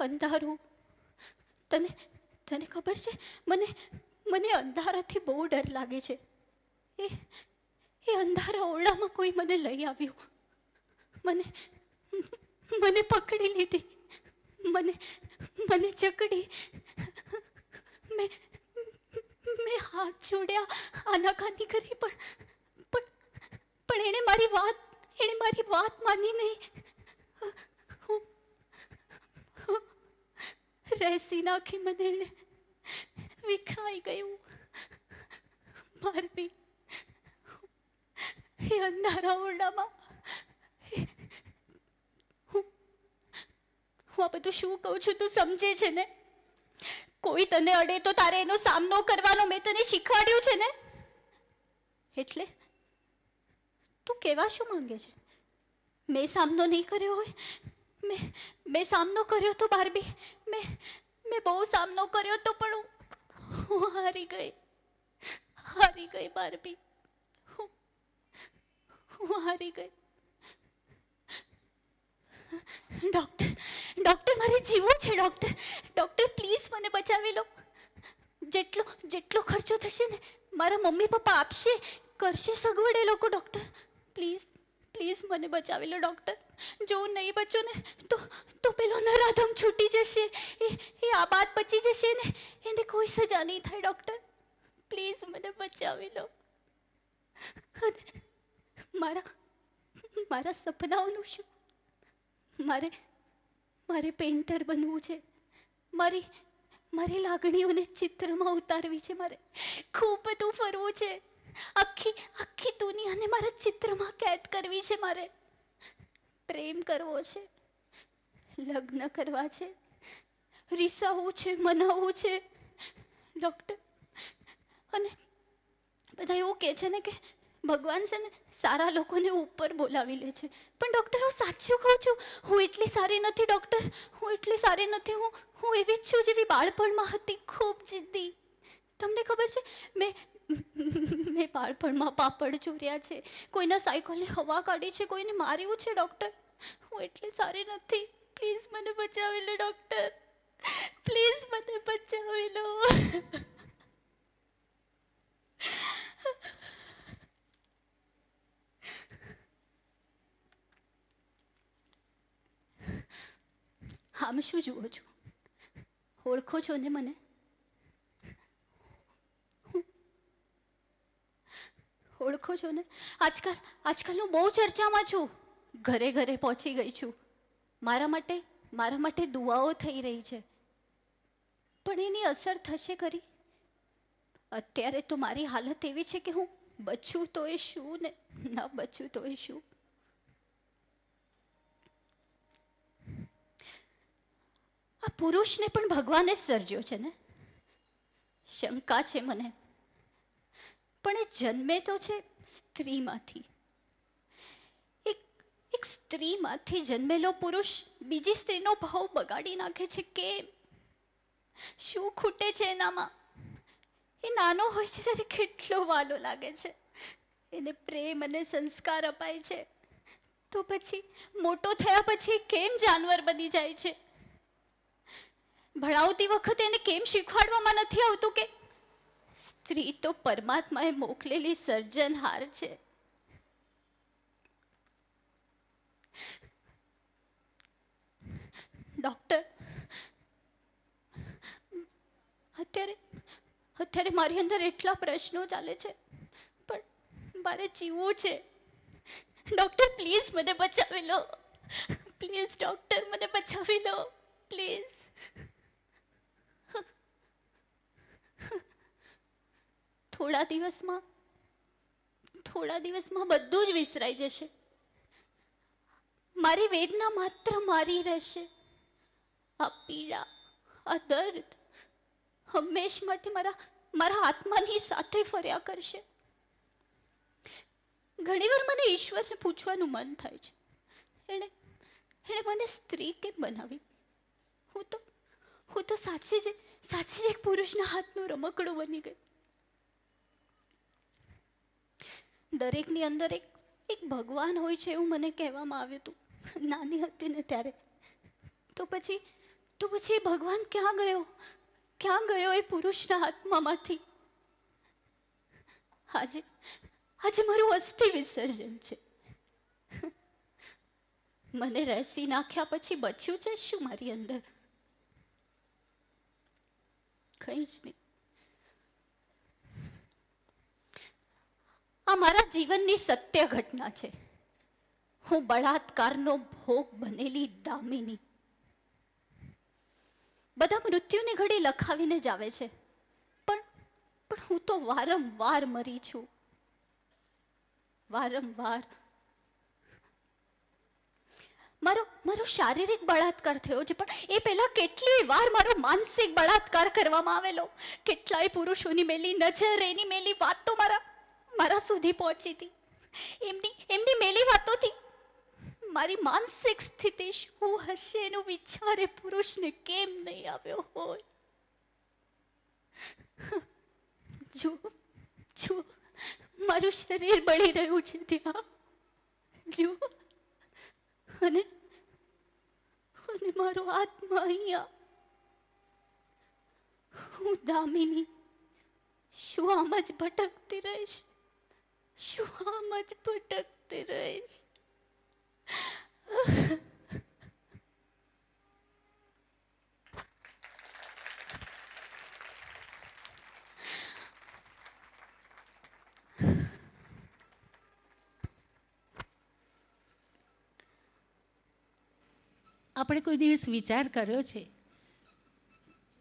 અંધારું. તને ખબર છે, મને અંધારાથી બહુ ડર લાગે છે. એ અંધારા ઓરડામાં કોઈ મને લઈ આવ્યું, મને પકડી લીધી, મને મને જકડી. મેં મેં હાથ જોડ્યા, આનાકાની કરી, પણ એણે મારી વાત માની નહીં. રેસી નાખી મને એણે. વિખાઈ ગયું. ભારવી એ અંધારા ઓરડામાં હું આ બધું શું કહું છું તું સમજે છે ને? કોઈ તને અડે તો તારે એનો સામનો કરવાનો મેં તને શીખવાડ્યું છે ને. એટલે તું કહેવા શું માંગે છે? મેં સામનો નહીં કર્યો હોય? મેં સામનો કર્યો તો બારબી, મેં બહુ સામનો કર્યો તો, પણ હું હારી ગઈ બારબી. હું હારી ગઈ. ડૉક્ટર મારે જીવવું છે. ડૉક્ટર પ્લીઝ મને બચાવી લો. જેટલો ખર્ચો થશે ને મારા મમ્મી પપ્પા આપશે, કરશે સગવડ એ લોકો. ડૉક્ટર પ્લીઝ મને બચાવી લો ડૉક્ટર. જો હું નહીં બચું ને તો પેલો નરાધમ છૂટી જશે, એ આબાદ બચી જશે ને એને કોઈ સજા નહીં થાય. ડૉક્ટર પ્લીઝ મને બચાવી લો. અને મારા સપનાઓનું શું? મારે પેઇન્ટર બનવું છે. મારી લાગણીઓને ચિત્રમાં ઉતારવી છે. મારે ખૂબ બધું ફરવું છે. આખી દુનિયાને મારા ચિત્રમાં કેદ કરવી છે. મારે પ્રેમ કરવો છે, લગ્ન કરવા છે, રીસાવવું છે, મનાવવું છે. ડૉક્ટર, અને બધા એવું કહે છે ને કે ભગવાન છે ને સારા લોકોને ઉપર બોલાવી લે છે. પણ ડૉક્ટર, હું સાચું કહું છું, હું એટલી સારી નથી. ડૉક્ટર, હું એટલી સારી નથી. હું એવી જ છું જેવી બાળપણમાં હતી, ખૂબ જિદ્દી. તમને ખબર છે, મેં બાળપણમાં પાપડ ચોર્યા છે, કોઈના સાયકલની હવા કાઢી છે, કોઈને માર્યું છે. ડૉક્ટર, હું એટલી સારી નથી. પ્લીઝ મને બચાવી લો ડૉક્ટર. પ્લીઝ મને બચાવી લો. આમ શું જુઓ છો? ઓળખો છો ને મને? ઓળખો છો ને? આજકાલ હું બહુ ચર્ચામાં છું. ઘરે પહોંચી ગઈ છું. મારા માટે દુઆઓ થઈ રહી છે. પણ એની અસર થશે ખરી? અત્યારે તો મારી હાલત એવી છે કે હું બચું તો એ શું ને ના બચું તો એ શું. આ પુરુષને પણ ભગવાને જ સર્જ્યો છે ને? શંકા છે મને. પણ એ જન્મે તો છે સ્ત્રીમાંથી. એક સ્ત્રીમાંથી જન્મેલો પુરુષ બીજી સ્ત્રીનો ભાવ બગાડી નાખે છે. કેમ? શું ખૂટે છે એનામાં? એ નાનો હોય છે ત્યારે કેટલો વાલો લાગે છે. એને પ્રેમ અને સંસ્કાર અપાય છે. તો પછી મોટો થયા પછી કેમ જાનવર બની જાય છે? ભણાવતી વખતે એને કેમ શીખવાડવામાં નથી આવતું કે સ્ત્રી તો પરમાત્માએ મોકલેલી સર્જનહાર છે? ડૉક્ટર, અત્યારે મારી અંદર એટલા પ્રશ્નો ચાલે છે, પણ મારે જીવવું છે. ડૉક્ટર પ્લીઝ મને બચાવી લો. પ્લીઝ ડૉક્ટર મને બચાવી લો. પ્લીઝ. થોડા દિવસમાં બધું જ વિસરાઈ જશે. મારી વેદના માત્ર મારી રહેશે. આ પીડા, આ દર્દ હંમેશ માટે મારા આત્માની સાથે ફર્યા કરશે. ઘણીવાર મને ઈશ્વરને પૂછવાનું મન થાય છે, એણે મને સ્ત્રી કેમ બનાવી? હું તો સાચે જ એક પુરુષના હાથનું રમકડું બની ગઈ. દરેકની અંદર એક ભગવાન હોય છે એવું મને કહેવામાં આવ્યું હતું નાની હતી ને ત્યારે. તો પછી એ ભગવાન ક્યાં ગયો એ પુરુષના આત્મામાંથી? આજે મારું અસ્થિ વિસર્જન છે. મને રેસી નાખ્યા પછી બચ્યું છે શું મારી અંદર? કંઈ જ નહીં. આ મારા જીવનની સત્ય ઘટના છે. હું બળાત્કારનો ભોગ બનેલી દામિની. બધા મૃત્યુની ઘડી લખાવીને જ આવે છે, પણ હું તો વારંવાર મરી છું. વારંવાર. મારો શારીરિક બળાત્કાર થયો છે, પણ એ પહેલા કેટલી વાર મારો માનસિક બળાત્કાર કરવામાં આવેલો. કેટલાય પુરુષોની મેલી નજર, એની મેલી વાતો મારા સુધી પહોંચી હતી. એમની મેલી વાતોથી મારી માનસિક સ્થિતિ શું હશે એનું વિચારે પુરુષને કેમ નહીં આવ્યો હોય. જો મારું શરીર બળી રહ્યું છે ત્યાં, જો, અને મારો આત્મા અહીંયા. હું દામિની શું આમ જ ભટકતી રહીશ? શું આમ જ ભટકતી રહીશ? આપણે કોઈ દિવસ વિચાર કર્યો છે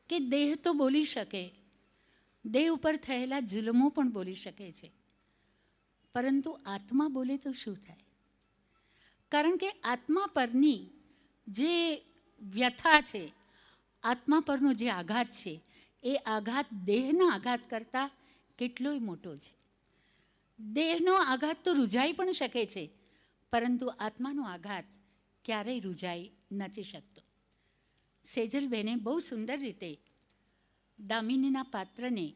કે દેહ તો બોલી શકે, દેહ ઉપર થયેલા જુલ્મો પણ બોલી શકે છે, પરંતુ આત્મા બોલે તો શું થાય? કારણ કે આત્મા પરની જે વ્યથા છે, આત્મા પરનો જે આઘાત છે, એ આઘાત દેહના આઘાત કરતાં કેટલોય મોટો છે. દેહનો આઘાત તો રૂઝાઈ પણ શકે છે, પરંતુ આત્માનો આઘાત ક્યારેય રૂઝાઈ નથી શકતો. સેજલબેને બહુ સુંદર રીતે દામિનીના પાત્રને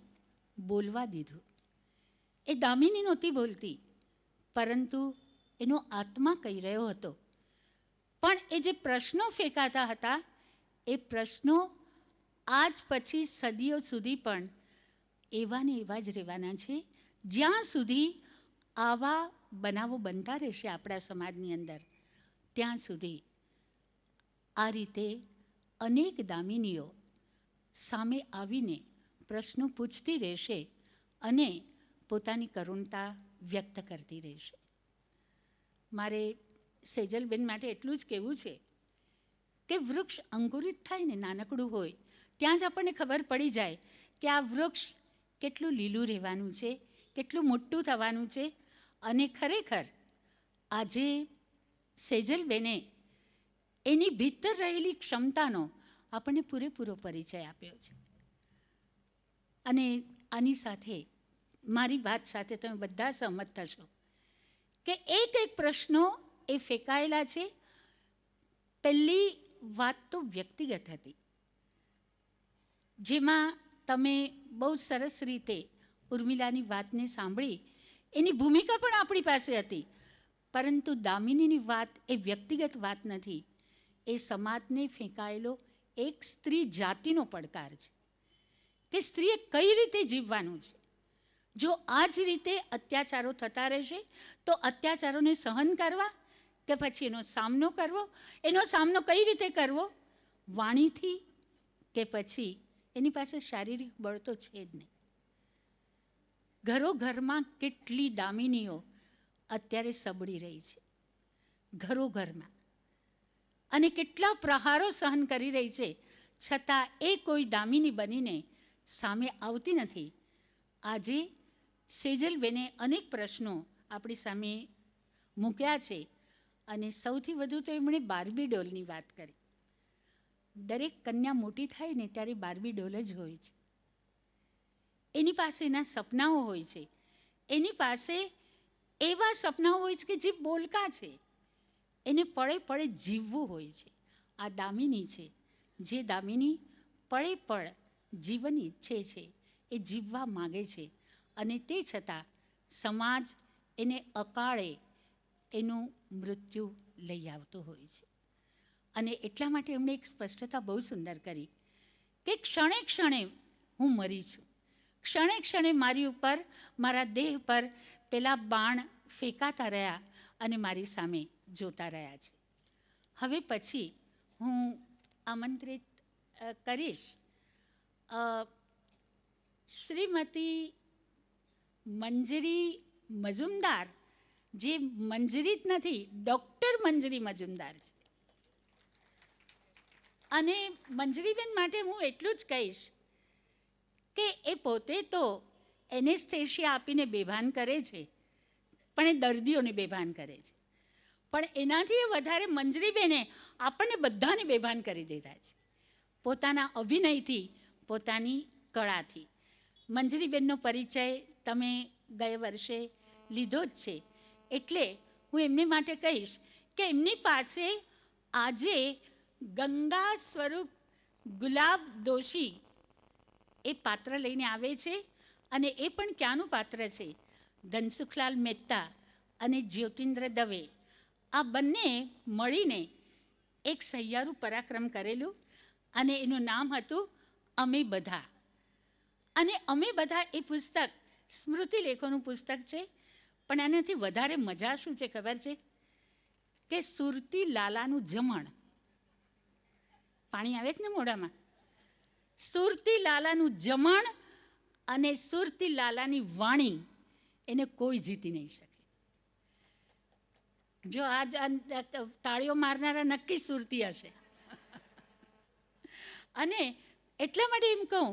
બોલવા દીધું. એ દામિની નહોતી બોલતી, પરંતુ એનો આત્મા કહી રહ્યો હતો. પણ એ જે પ્રશ્નો ફેંકાતા હતા, એ પ્રશ્નો આજ પછી સદીઓ સુધી પણ એવા ને એવા જ રહેવાના છે, જ્યાં સુધી આવા બનાવો બનતા રહેશે આપણા સમાજની અંદર, ત્યાં સુધી આ રીતે અનેક દામિનીઓ સામે આવીને પ્રશ્નો પૂછતી રહેશે અને પોતાની કરુણતા વ્યક્ત કરતી રહેશે. મારે સેજલબેન માટે એટલું જ કહેવું છે કે વૃક્ષ અંકુરિત થાય ને નાનકડું હોય, ત્યાં જ આપણને ખબર પડી જાય કે આ વૃક્ષ કેટલું લીલું રહેવાનું છે, કેટલું મોટું થવાનું છે. અને ખરેખર આજે સેજલબેને એની ભીતર રહેલી ક્ષમતાનો આપણને પૂરેપૂરો પરિચય આપ્યો છે. અને આની સાથે મારી વાત સાથે તમે બધા સહમત થશો કે એક પ્રશ્નો એ ફેંકાયેલા છે. પહેલી વાત તો વ્યક્તિગત હતી, જેમાં તમે બહુ સરસ રીતે ઉર્મિલાની વાતને સાંભળી. એની ભૂમિકા પણ આપણી પાસે હતી, પરંતુ દામિનીની વાત એ વ્યક્તિગત વાત નથી, એ સમાજને ફેંકાયેલો એક સ્ત્રી જાતિનો પડકાર છે કે સ્ત્રીએ કઈ રીતે જીવવાનું છે. જો આ જ રીતે અત્યાચારો થતા રહેશે તો અત્યાચારોને સહન કરવા કે પછી એનો સામનો કરવો? એનો સામનો કઈ રીતે કરવો? વાણીથી કે પછી એની પાસે શારીરિક બળ તો છે જ નહીં. ઘરોઘરમાં કેટલી દામિનીઓ અત્યારે સબળી રહી છે, ઘરોઘરમાં, અને કેટલા પ્રહારો સહન કરી રહી છે, છતાં એ કોઈ દામિની બનીને સામે આવતી નથી. આજે સેજલબેને અનેક પ્રશ્નો આપણી સામે મૂક્યા છે, અને સૌથી વધુ તો એમણે બાર્બી ડોલની વાત કરી. દરેક કન્યા મોટી થાય ને ત્યારે બાર્બી ડોલ જ હોય છે. એની પાસે એના સપનાઓ હોય છે, એની પાસે એવા સપનાઓ હોય છે કે જે બોલકા છે, એને પળે પળે જીવવું હોય છે. આ દામિની છે, જે દામિની પળે પળ જીવન ઈચ્છે છે, એ જીવવા માગે છે, અને તે છતાં સમાજ એને અકાળે એનું મૃત્યુ લઈ આવતો હોય છે. અને એટલા માટે એમણે એક સ્પષ્ટતા બહુ સુંદર કરી કે ક્ષણે ક્ષણે હું મરી છું, ક્ષણે ક્ષણે મારી ઉપર, મારા દેહ પર પેલા બાણ ફેંકાતા રહ્યા અને મારી સામે જોતા રહ્યા છે. હવે પછી હું આમંત્રિત કરીશ શ્રીમતી મંજરી મજુમદાર, જે મંજરી જ નથી, ડૉક્ટર મંજરી મજુમદાર છે. અને મંજરીબેન માટે હું એટલું જ કહીશ કે એ પોતે તો એનેસ્થેશિયા આપીને બેભાન કરે છે, પણ એ દર્દીઓને બેભાન કરે છે. પણ એનાથી વધારે મંજરીબેને આપણને બધાને બેભાન કરી દીધા છે, પોતાના અભિનયથી, પોતાની કળાથી. મંજરીબેનનો પરિચય તમે ગયા વર્ષે લીધો જ છે, એટલે હું એમને માટે કહીશ કે એમની પાસે આજે ગંગા સ્વરૂપ ગુલાબ દોશી એ પાત્ર લઈને આવે છે. અને એ પણ ક્યાંનું પાત્ર છે? ધનસુખલાલ મહેતા અને જ્યોતિન્દ્ર દવે, આ બંને મળીને એક સહિયારું પરાક્રમ કરેલું, અને એનું નામ હતું અમે બધા. અને અમે બધા એ પુસ્તક સ્મૃતિલેખોનું પુસ્તક છે. પણ એનાથી વધારે મજા શું છે ખબર છે? કે સુરતી લાલાનું જમણ. પાણી આવે જ ને મોઢામાં. સુરતી લાલાનું જમણ અને સુરતી લાલાની વાણી, એને કોઈ જીતી નહીં શકે. જો આજ તાળીઓ મારનારા નક્કી સુરતી હશે. અને એટલા માટે એમ કહું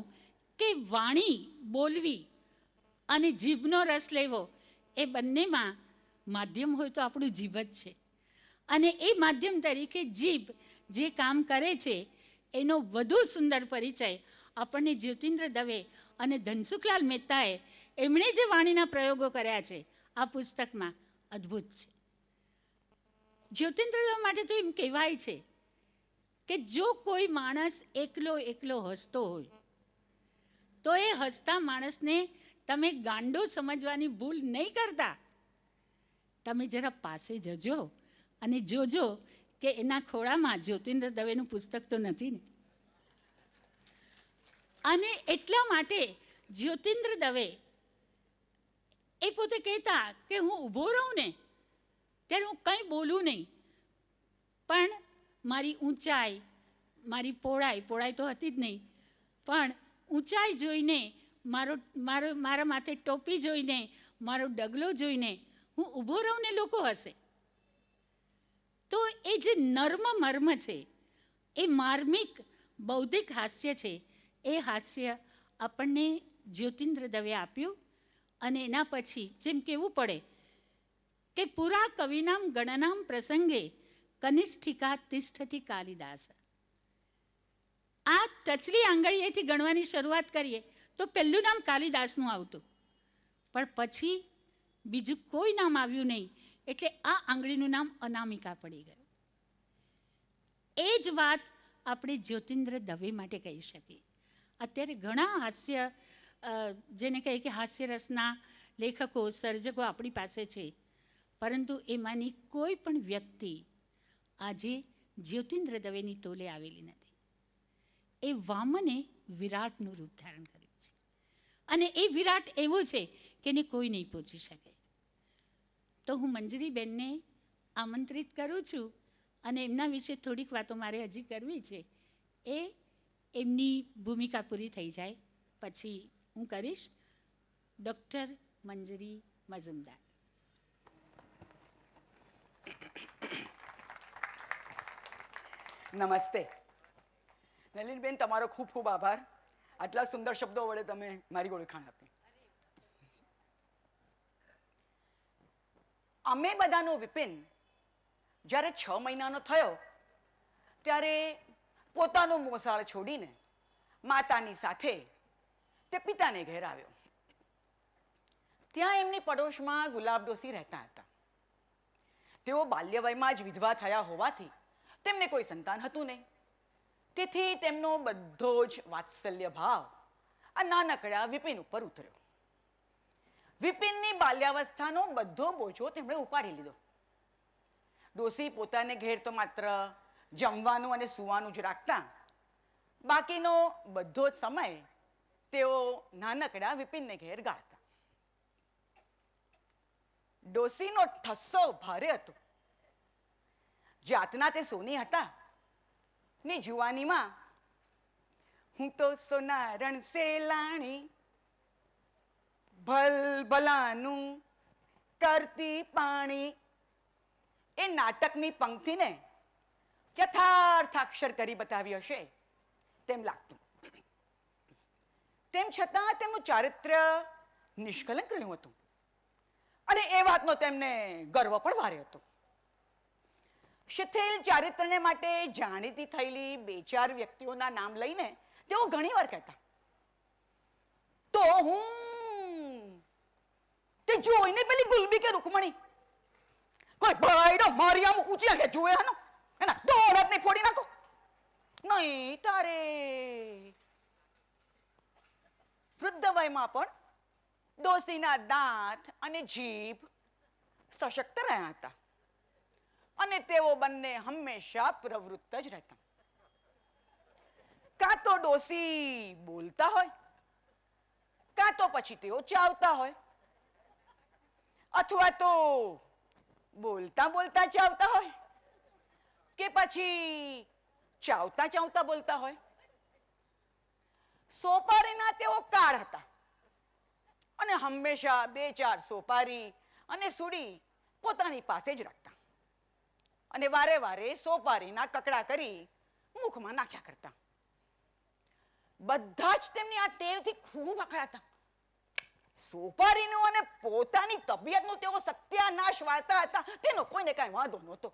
કે વાણી બોલવી અને જીભનો રસ લેવો, એ બંનેમાં માધ્યમ હોય તો આપણું જીભ જ છે. અને એ માધ્યમ તરીકે જીભ જે કામ કરે છે એનો વધુ સુંદર પરિચય આપણને જ્યોતિન્દ્ર દવે અને ધનસુખલાલ મહેતાએ, એમણે જે વાણીના પ્રયોગો કર્યા છે આ પુસ્તકમાં, અદ્ભુત છે. જ્યોતિન્દ્ર દવે માટે તો એમ કહેવાય છે કે જો કોઈ માણસ એકલો એકલો હસતો હોય તો એ હસતા માણસને તમે ગાંડો સમજવાની ભૂલ નહીં કરતા. તમે જરા પાસે જજો અને જોજો કે એના ખોળામાં જ્યોતિન્દ્ર દવેનું પુસ્તક તો નથી ને. અને એટલા માટે જ્યોતિન્દ્ર દવે એ પોતે કહેતા કે હું ઊભો રહું ને ત્યારે હું કંઈ બોલું નહીં, પણ મારી ઊંચાઈ, મારી પહોળાઈ તો હતી જ નહીં, પણ ઊંચાઈ જોઈને, મારા માથે ટોપી જોઈને, મારો ડગલો જોઈને હું ઊભો રહું ને લોકો હશે. તો એ જે નર્મ મર્મ છે, એ માર્મિક બૌદ્ધિક હાસ્ય છે, એ હાસ્ય આપણને જ્યોતિન્દ્ર દવે આપ્યું. અને એના પછી જેમ કહેવું પડે કે પુરા કવિનામ ગણનામ પ્રસંગે કનિષ્ઠિકા તિષ્ઠતિ કાલિદાસ. આ ટચલી આંગળીએથી ગણવાની શરૂઆત કરીએ તો પહેલું નામ કાલિદાસનું આવતું, પણ પછી બીજું કોઈ નામ આવ્યું નહીં, એટલે આ આંગળીનું નામ અનામિકા પડી ગયું. એ જ વાત આપણે જ્યોતિન્દ્ર દવે માટે કહી શકીએ. અત્યારે ઘણા હાસ્ય, જેને કહે કે હાસ્યરસના લેખકો, સર્જકો આપણી પાસે છે, પરંતુ એમાંની કોઈ પણ વ્યક્તિ આજે જ્યોતિન્દ્ર દવેની તોલે આવેલી નથી. એ વામને વિરાટનું રૂપ ધારણ કર્યું છે, અને એ વિરાટ એવો છે કે એને કોઈ નહીં પહોંચી શકે. તો હું મંજરીબેનને આમંત્રિત કરું છું, અને એમના વિશે થોડીક વાતો મારે હજી કરવી છે. એ એમની ભૂમિકા પૂરી થઈ જાય પછી હું કરીશ. ડૉક્ટર મંજરી મજુમદાર. નમસ્તે નલિનબેન, તમારો ખૂબ ખૂબ આભાર. આટલા સુંદર શબ્દો વડે તમે મારી ઓળખાણ આપી. અમે બધાનો વિપિન જ્યારે 6 મહિનાનો થયો ત્યારે પોતાનો મોસાળ છોડીને માતાની સાથે તે પિતાને ઘેર આવ્યો. ત્યાં એમની પડોશમાં ગુલાબ ડોસી રહેતા હતા. તેઓ બાલ્યવયમાં જ વિધવા થયા હોવાથી તેમને કોઈ સંતાન હતું નહીં. તેથી તેમનો બધો જ વાત્સલ્ય ભાવ આ નાનકડા વિપિન ઉપર ઉતર્યો. વિપિનની બાલ્યાવસ્થાનો બધો બોજો તેમણે ઉપાડી લીધો. ડોસી પોતાને ઘેર તો માત્ર જમવાનું અને સૂવાનું જ રાખતા, બાકીનો બધો જ સમય તેઓ નાનકડા વિપિનને ઘેર ગાળતા. ડોસીનો ઠસ્સો ભારે હતો. જાતના તે સોની હતા ને જુવાનીમાં હું તો સોના રણ સે લાણી ભલભલાનું કરતી પાણી એ નાટકની પંક્તિને યથાર્થાક્ષર કરી બતાવી હશે તેમ લાગતું. તેમ છતાં તેમનું ચારિત્ર્ય નિષ્કલંક રહ્યું હતું અને એ વાતનો તેમને ગર્વ પણ ભારે હતો. શિથિલ ચારિત્રને માટે જાણીતી થયેલી 2-4 વ્યક્તિઓના નામ લઈને તેઓ ઘણીવાર કહેતા, તો હું તે જોઈને પેલી ગુલબી કે રૂકમણી કોઈ ભાઈડો મારી આમ ઊંચી આંખે જોયે હનો એના દોડ હાથને ફોડી નાખો. નહીં તારે. વૃદ્ધ વયમાં પણ ડોશીના દાંત અને જીભ સશક્ત રહ્યા હતા અને તેઓ બંને હંમેશા પ્રવૃત્ત જ રહેતા. કાં તો ડોશી બોલતા હોય, કાં તો પછી તેઓ ચાવતા હોય, અથવા તો બોલતા બોલતા ચાવતા હોય કે પછી ચાવતા ચાવતા બોલતા હોય. સોપારીના તેઓ કાર હતા અને હંમેશા 2-4 સોપારી અને સુડી પોતાની પાસે જ રાખતા અને વારે વારે સોપારીના કકડા કરી મુખમાં નાખ્યા કરતા. બધા જ તેમની આ ટેવથી ખૂબ અકળાતા. સોપારીનું અને પોતાની તબિયતનું તેઓ સત્યાનાશ વાળતા હતા તેનો કોઈને કાંઈ વાંધો નહોતો,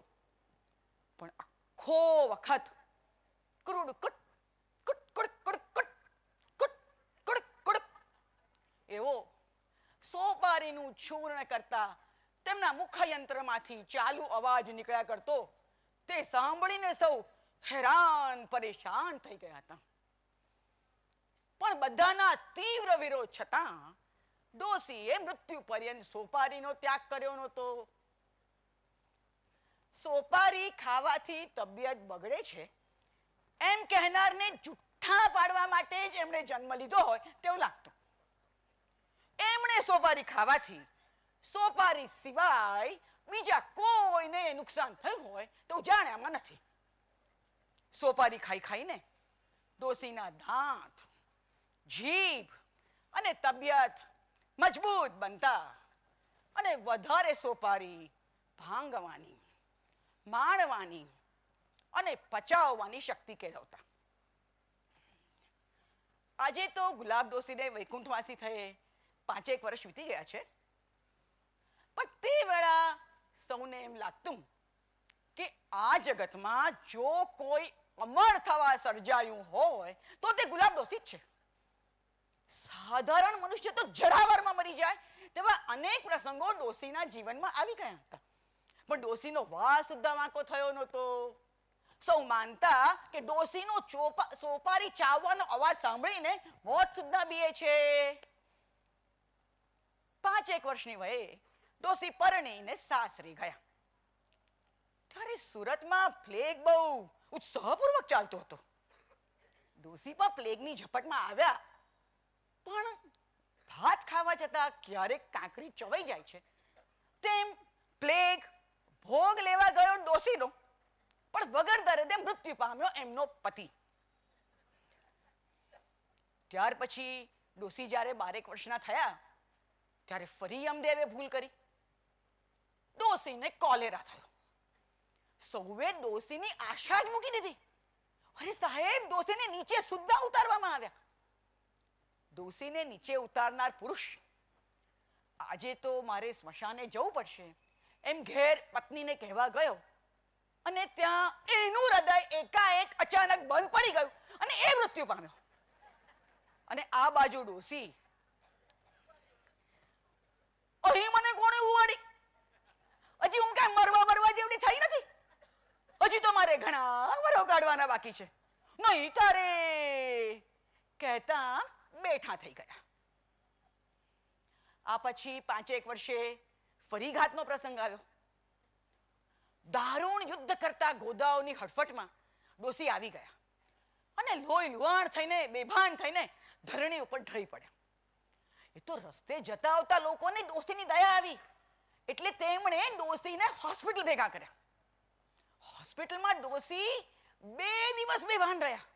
પણ આખો વખત crude cut cut cut cut cut cut cut એવો સોપારીનું ચૂર્ણ કરતા તેમના મુખયંત્રમાંથી ચાલુ અવાજ નીકળ્યા કરતો તે સાંભળીને સૌ હેરાન પરેશાન થઈ ગયા હતા. પણ બધાના તીવ્ર વિરોધ છતાં ડોશીએ મૃત્યુ પર્યંત સોપારીનો ત્યાગ કર્યો નહોતો. સોપારી ખાવાથી તબિયત બગડે છે એમ કહેનારને જુઠ્ઠા પાડવા માટે જ એમણે જન્મ લીધો હોય તેવું લાગતું. એમણે સોપારી ખાવાથી સોપારી સિવાય બીજા કોઈને નુકસાન થયું હોય તો જાણ્યામાં નથી. સોપારી ખાઈ ખાઈને ડોશીના દાંત, જીભ અને તબિયત મજબૂત બનતા અને વધારે સોપારી ભાંગવાની, માણવાની અને પચાવવાની શક્તિ કેળવતા. આજે તો ગુલાબ ડોશીને વૈકુંઠવાસી થયે 5-1 વર્ષ વીતી ગયા છે, પણ તે વેળા સૌને એમ લાગતું કે આ જગતમાં જો કોઈ અમર થવા સર્જાયું હોય તો તે ગુલાબ ડોશી જ છે. સાધારણ મનુષ્ય તો જરાવારમાં મરી જાય તેવા અનેક પ્રસંગો ડોશીના જીવનમાં આવી ગયા હતા, પણ ડોશીનો વાસ સુદ્ધા વાંકો થયો નહોતો. સૌ માનતા કે ડોશીનો સોપારી ચાવવાનો અવાજ સાંભળીને મોત સુદ્ધા બીએ છે. 5-1 વર્ષની વયે ડોશી પરણીને સાસરે ગયા ત્યારે સુરતમાં પ્લેગ બહુ ઉત્સાહપૂર્વક ચાલતો હતો. ડોશી પણ પ્લેગની ઝપટમાં આવ્યા, પણ ભાત ખાવા જતા ક્યારેક કાંકરી ચવાઈ જાય છે તેમ પ્લેગ ભોગ લેવા ગયો ડોશીનો, પણ વગર દરદે મૃત્યુ પામ્યો એમનો પતિ. ત્યાર પછી ડોશી જ્યારે 12 વર્ષના થયા ત્યારે ફરી યમદેવે ભૂલ કરી. ડોશીને કોલેરા થયો. સૌએ ડોશીની આશા જ મૂકી દીધી. અરે સાહેબ, ડોશીને નીચે સુદ્ધા ઉતારવામાં આવ્યા. ડોશીને નીચે ઉતારનાર પુરુષ આજે તો મારે સ્મશાને જવું પડશે એમ ઘેર પત્નીને કહેવા ગયો અને ત્યાં એનું હૃદય એકાએક અચાનક બંધ પડી ગયું અને એ મૃત્યુ પામ્યો. અને આ બાજુ ડોશી, અહીં મને કોણે ઉવાડી? હજી હું કાંઈ મરવા જેવડી થઈ નથી. હજી તો મારે ઘણા વરો કાઢવાના બાકી છે. નહીં તારે કહેતા બેઠા થઈ ગયા. આ પછી 5-1 વર્ષે ફરી ઘાતનો પ્રસંગ આવ્યો. દારૂણ યુદ્ધ કરતા ગોદાઓની હડફટમાં ડોશી આવી ગયા અને લોહી લુહાણ થઈને બેભાન થઈને ધરણી ઉપર ઢળી પડ્યા. એ તો રસ્તે જતા આવતા લોકોને ડોશીની દયા આવી એટલે તેમણે ડોશીને હોસ્પિટલ ભેગા કર્યા. હોસ્પિટલમાં ડોશી 2 દિવસ બેભાન રહ્યા.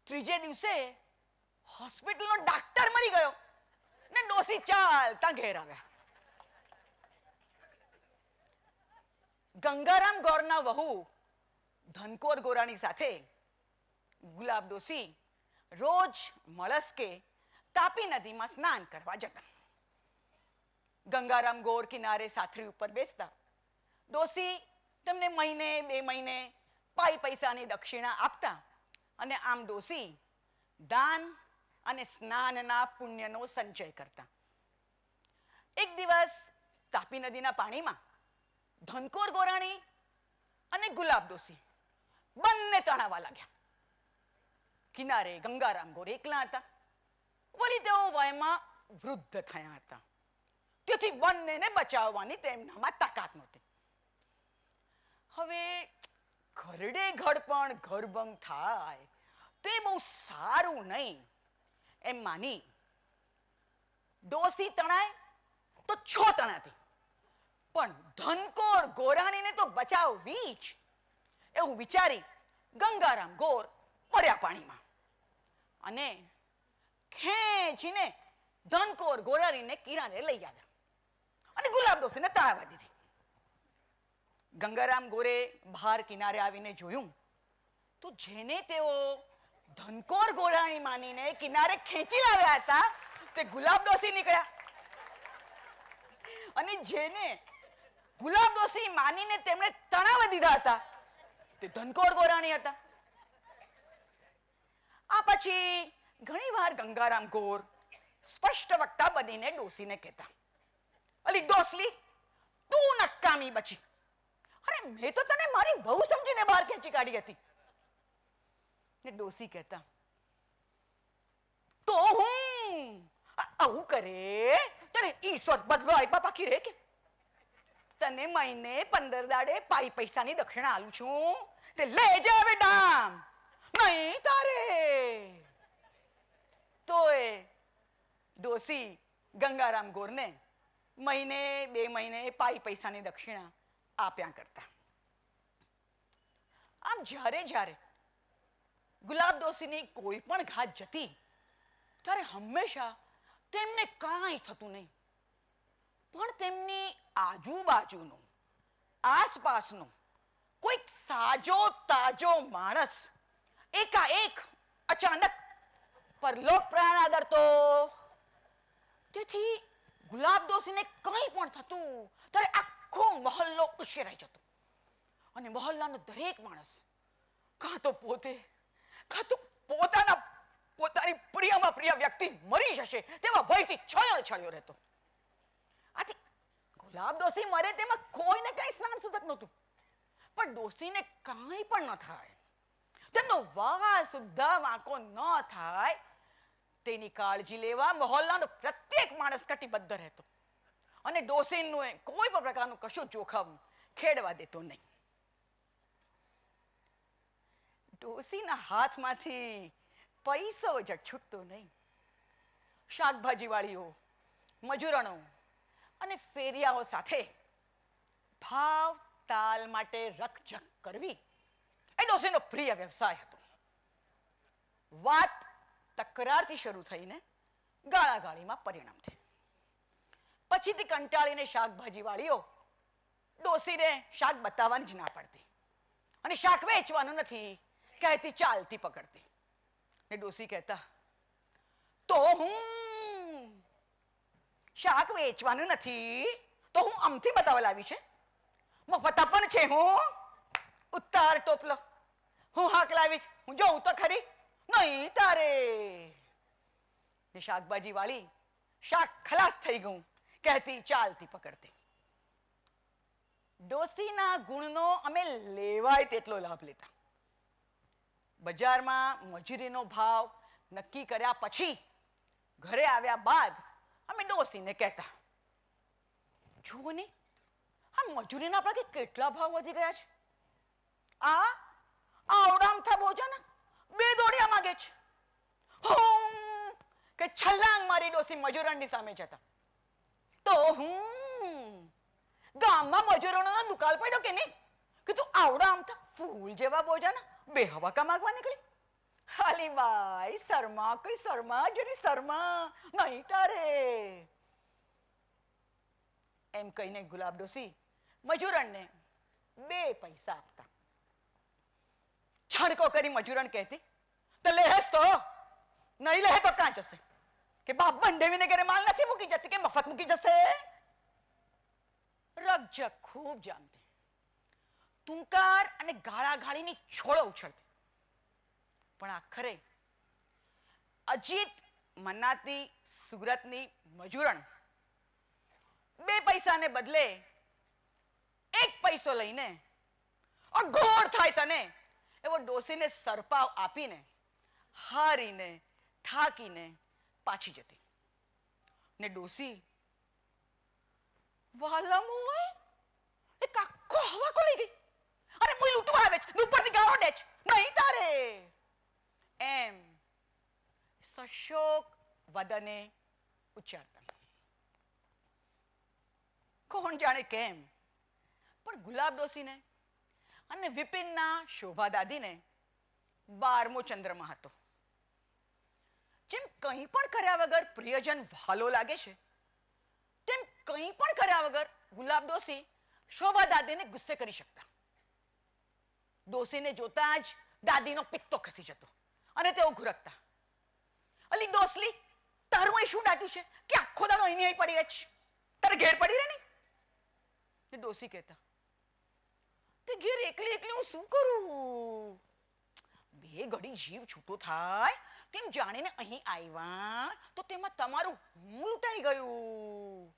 3જે દિવસે હોસ્પિટલનો ડાક્ટર મરી ગયો ને ડોશી ડોસી ચાલતા ઘેર આવ્યા. ગંગારામ ગોરના વહુ ધનકોર ગોરાણી સાથે ગુલાબ ડોસી રોજ મળસ્કે તાપી નદીમાં સ્નાન કરવા જતા. ગંગારામ ગોર કિનારે સાથરી ઉપર બેસતા. ડોસી તેમને મહિને 2 મહિને પૈસાની દક્ષિણા આપતા અને આમ ડોસી દાન અને સ્નાનના પુણ્યનો સંચય કરતા. એક દિવસ તાપી નદીના પાણીમાં ધનકોર ગોરાણી અને ગુલાબ ડોસી બંને તણાવા લાગ્યા. કિનારે ગંગારામ ગોર એકલા હતા. વળી તેઓ વયમાં વૃદ્ધ થયા હતા. તેથી બંનેને બચાવવાની તેમનામાં તાકાત નહોતી. હવે ઘરડે ઘડ પણ ઘરભંગ થાય તે બહુ સારું નહીં એમ માની ડોસી તણાય તો 6 તણાતી, પણ ધનકોર ગોરાણીને તો બચાવવી જ એવું વિચારી ગંગારામ ગોર પડ્યા પાણીમાં અને ખેંચીને ધનકોર ગોરાણીને કિનારે લઈ આવ્યા અને ગુલાબ ડોસીને તણાવવા દીધી. ગંગારામ ગોરે બહાર કિનારે આવીને જોયું તો જેને તેઓ ધનકોર ગોરાણી માનીને કિનારે ખેંચી લાવ્યા હતા તે ગુલાબ ડોસી નીકળ્યા અને જેને ગુલાબ ડોસી માનીને તેમણે તણાવવા દીધા હતા તે ધનકોર ગોરાણી હતા. આ પછી ઘણીવાર ગંગારામ ગોર સ્પષ્ટ વક્તા બનીને ડોસીને કહેતા, અલી ડોસલી તું નકામી બચી. અરે મેં તો તને મારી વહુ સમજીને બહાર ખેંચી કાઢી હતી. ને ડોસી કહેતા, તો હું આવું કરે તને ઈશ્વર બદલો આપ્યા પાકી રે કે તને મહિને 15 દાડે પૈસાની દક્ષિણા આલું છું તે લેજે હવે ડામ, નહીં તારે. તોય ડોસી ગંગારામ ગોરને મહિને 2 મહિને પૈસાની દક્ષિણા આપ્યા કરતા. આમ જ્યારે જ્યારે ગુલાબ ડોસીની કોઈ પણ ઘાત જતી ત્યારે હંમેશા તેમને કાંઈ થતું નહીં, પણ તેમની આજુબાજુનો આસપાસનો કોઈક સાજો તાજો માણસ એકાએક અચાનક પરલોક પ્રાણ આદરતો. તેથી ગુલાબ ડોસીને કંઈ પણ થતું ત્યારે આખો મહોલ્લો ઉશ્કેરાઈ જતો અને મહોલ્લાનો દરેક માણસ કાં તો પોતાની પ્રિયમાં પ્રિય વ્યક્તિ મરી જશે તેવા ભયથી છળ્યો રહેતો. આથી ગુલાબ ડોસી મરે તેમાં કોઈને કઈ સ્નાન સુધક નહોતું, પણ ડોસીને કાંઈ પણ ન થાય, તેમનો વાળ સુદ્ધા વાંકો ન થાય તેની કાળજી લેવા મહોલ્લાનો પ્રત્યેક માણસ કટિબદ્ધ રહેતો અને ડોસીનું કોઈ પણ પ્રકારનું કશું જોખમ ખેડવા દેતો નહીં. ડોસીના હાથમાંથી પૈસો જ છૂટતો નહીં. શાકભાજી વાળીઓ, મજૂરણો અને ફેરિયાઓ સાથે ભાવ તાલ માટે રકઝક કરવી એ ડોસીનો પ્રિય વ્યવસાય હતો. વાત તકરારથી શરૂ થઈને ગાળાગાળીમાં પરિણમતી. પછીથી કંટાળીને શાકભાજી વાળીઓ ડોસીને શાક બતાવવાની જ ના પાડતી અને શાક વેચવાનું નથી કહેતી ચાલતી પકડતી. ને ડોસી કહેતા, તો હું શાક વેચવાનું નથી તો હું આમથી બતાવવા લાવી છે, મફત પણ છે હું ઉત્તાર ટોપલો, હું હાક લાવીશ, હું જોઉં તો ખરી, નહીં તારે. ને શાકભાજી વાળી શાક ખલાસ થઈ ગયું કહેતી ચાલતી પકડતી. ડોસીના ગુણનો અમે લેવાય તેટલો લાભ લેતા. બજારમાં મજૂરીનો ભાવ નક્કી કર્યા પછી ઘરે આવ્યા બાદ અમે ડોસીને કહેતા, જુઓ ને આ મજૂરીના આપણા કેટલા ભાવ વધી ગયા છે. આવડામથા બોજાના 2 દોડિયા માંગે છે. કે છલાંગ મારી ડોસી મજૂરણની સામે જતા. તો હું ગામમાં મજૂરોનો દુકાળ પડ્યો કે નહીં કે તું આવડામથા ફૂલ જેવા બોજાના 2 હવાકા માંગવા નીકળી. હાલી બાઈ શર્મા કઈ શર્મા જરી શર્મા, નહીં તારે. એમ કહીને ગુલાબ ડોસી મજૂરણને 2 પૈસા આપતા. છણકો કરી મજૂરણ કહેતી, તો લેહસ તો નહીં લે તો ક્યાં જશે? કે બાપ બંડેવીને ઘરે માલ નથી મૂકી જતી કે મફત મૂકી જશે? રગજગ ખૂબ જામતી, ટૂંકાર અને ગાળાગાળીની છોડો ઉછળતી. પણ આખરે અજીત મનાતી સુરતની મજૂરણ 2 પૈસાને બદલે 1 પૈસો લઈને અઘોર થાય તને એવો ડોસીને સરપાવ આપીને હારીને થાકીને પાછી જતી. ને ડોસી વાલમો હોય એક આખો હવાકો લઈ ગઈ. અરે મુઈ લૂંટવા આવે છે, ઉપરથી ગાળો દે છે, નહીં તારે એમ સશોક વદને ઉચ્ચારતા. કોણ જાણે કેમ પણ ગુલાબ ડોસીને અને વિપિનના શોભા દાદીને 12મો ચંદ્રમાં હતો. જેમ કંઈ પણ કર્યા વગર પ્રિયજન ભાલો લાગે છે, તેમ કંઈ પણ કર્યા વગર ગુલાબ ડોસી શોભા દાદીને ગુસ્સે કરી શકતા. ડોસીને જોતા જ દાદીનો પિત્તો ખસી જતો અને તેઓ ઘુરકતા. અલી ડોસલી, તારું અહીં શું દાટ્યું છે કે આખો દાડો અહીં અહીં પડી રહે છે? તારે ઘેર પડી રહે નહીં? ડોસી કહેતા, તે ઘેર એકલી એકલી હું શું કરું? 2 ઘડી જીવ છૂટો થાય તેમ જાણીને અહીં આવ્યા તો તેમાં તમારું હું લૂંટાઈ ગયું.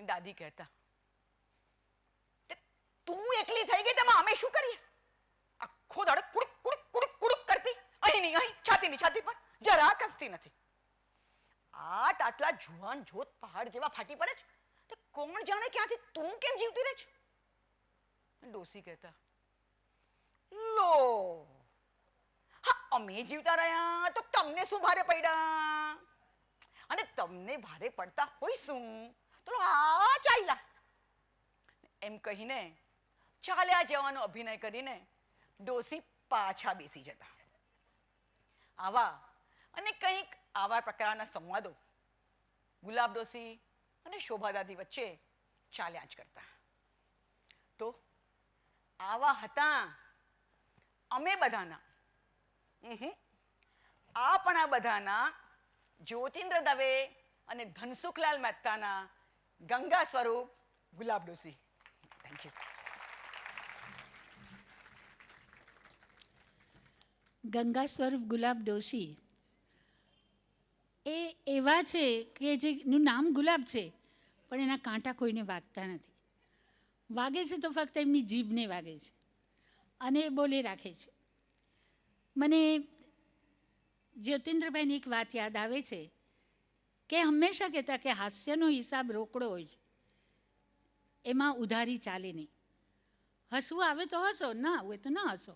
દાદી કહેતા, તું એકલી થઈ ગઈ તેમાં અમે શું કરીએ? આખો દાડો કુડક કુડક કુડક કુડક કરતી, અહીં નહીં અહીં, છાતીની છાતી પર જરા કસતી નથી. આટલા જુવાન જોત પહાડ જેવા ફાટી પડે છે, તો કોણ જાણે ક્યાંથી તું કેમ જીવતી રહે છે? ડોસી કહેતા, લો હા, અમે જીવતા રહ્યા તો તમને શું ભારે પડ્યા? અને તમને ભારે પડતા હોય શું તો આ ચાલ્યા એમ કહીને ચાલ્યા જવાનો અભિનય કરીને ડોસી પાછા બેસી જતા. આવા અને કંઈક આવા પ્રકારના સંવાદો ગુલાબ ડોસી અને શોભા દાદી વચ્ચે ચાલ્યા જ કરતા. તો આવા હતા અમે બધાના આપણા બધાના જ્યોતિન્દ્ર દવે અને ધનસુખલાલ મહેતાના ગંગા સ્વરૂપ ગુલાબ ડોસી. Thank you. ગંગા સ્વરૂપ ગુલાબ ડોશી એ એવા છે કે જેનું નામ ગુલાબ છે પણ એના કાંટા કોઈને વાગતા નથી. વાગે છે તો ફક્ત એમની જીભને વાગે છે અને એ બોલે રાખે છે. મને જ્યોતિન્દ્રભાઈની એક વાત યાદ આવે છે કે હંમેશા કહેતા કે હાસ્યનો હિસાબ રોકડો હોય છે, એમાં ઉધારી ચાલે નહીં. હસવું આવે તો હસો, ના આવે તો ના હસો,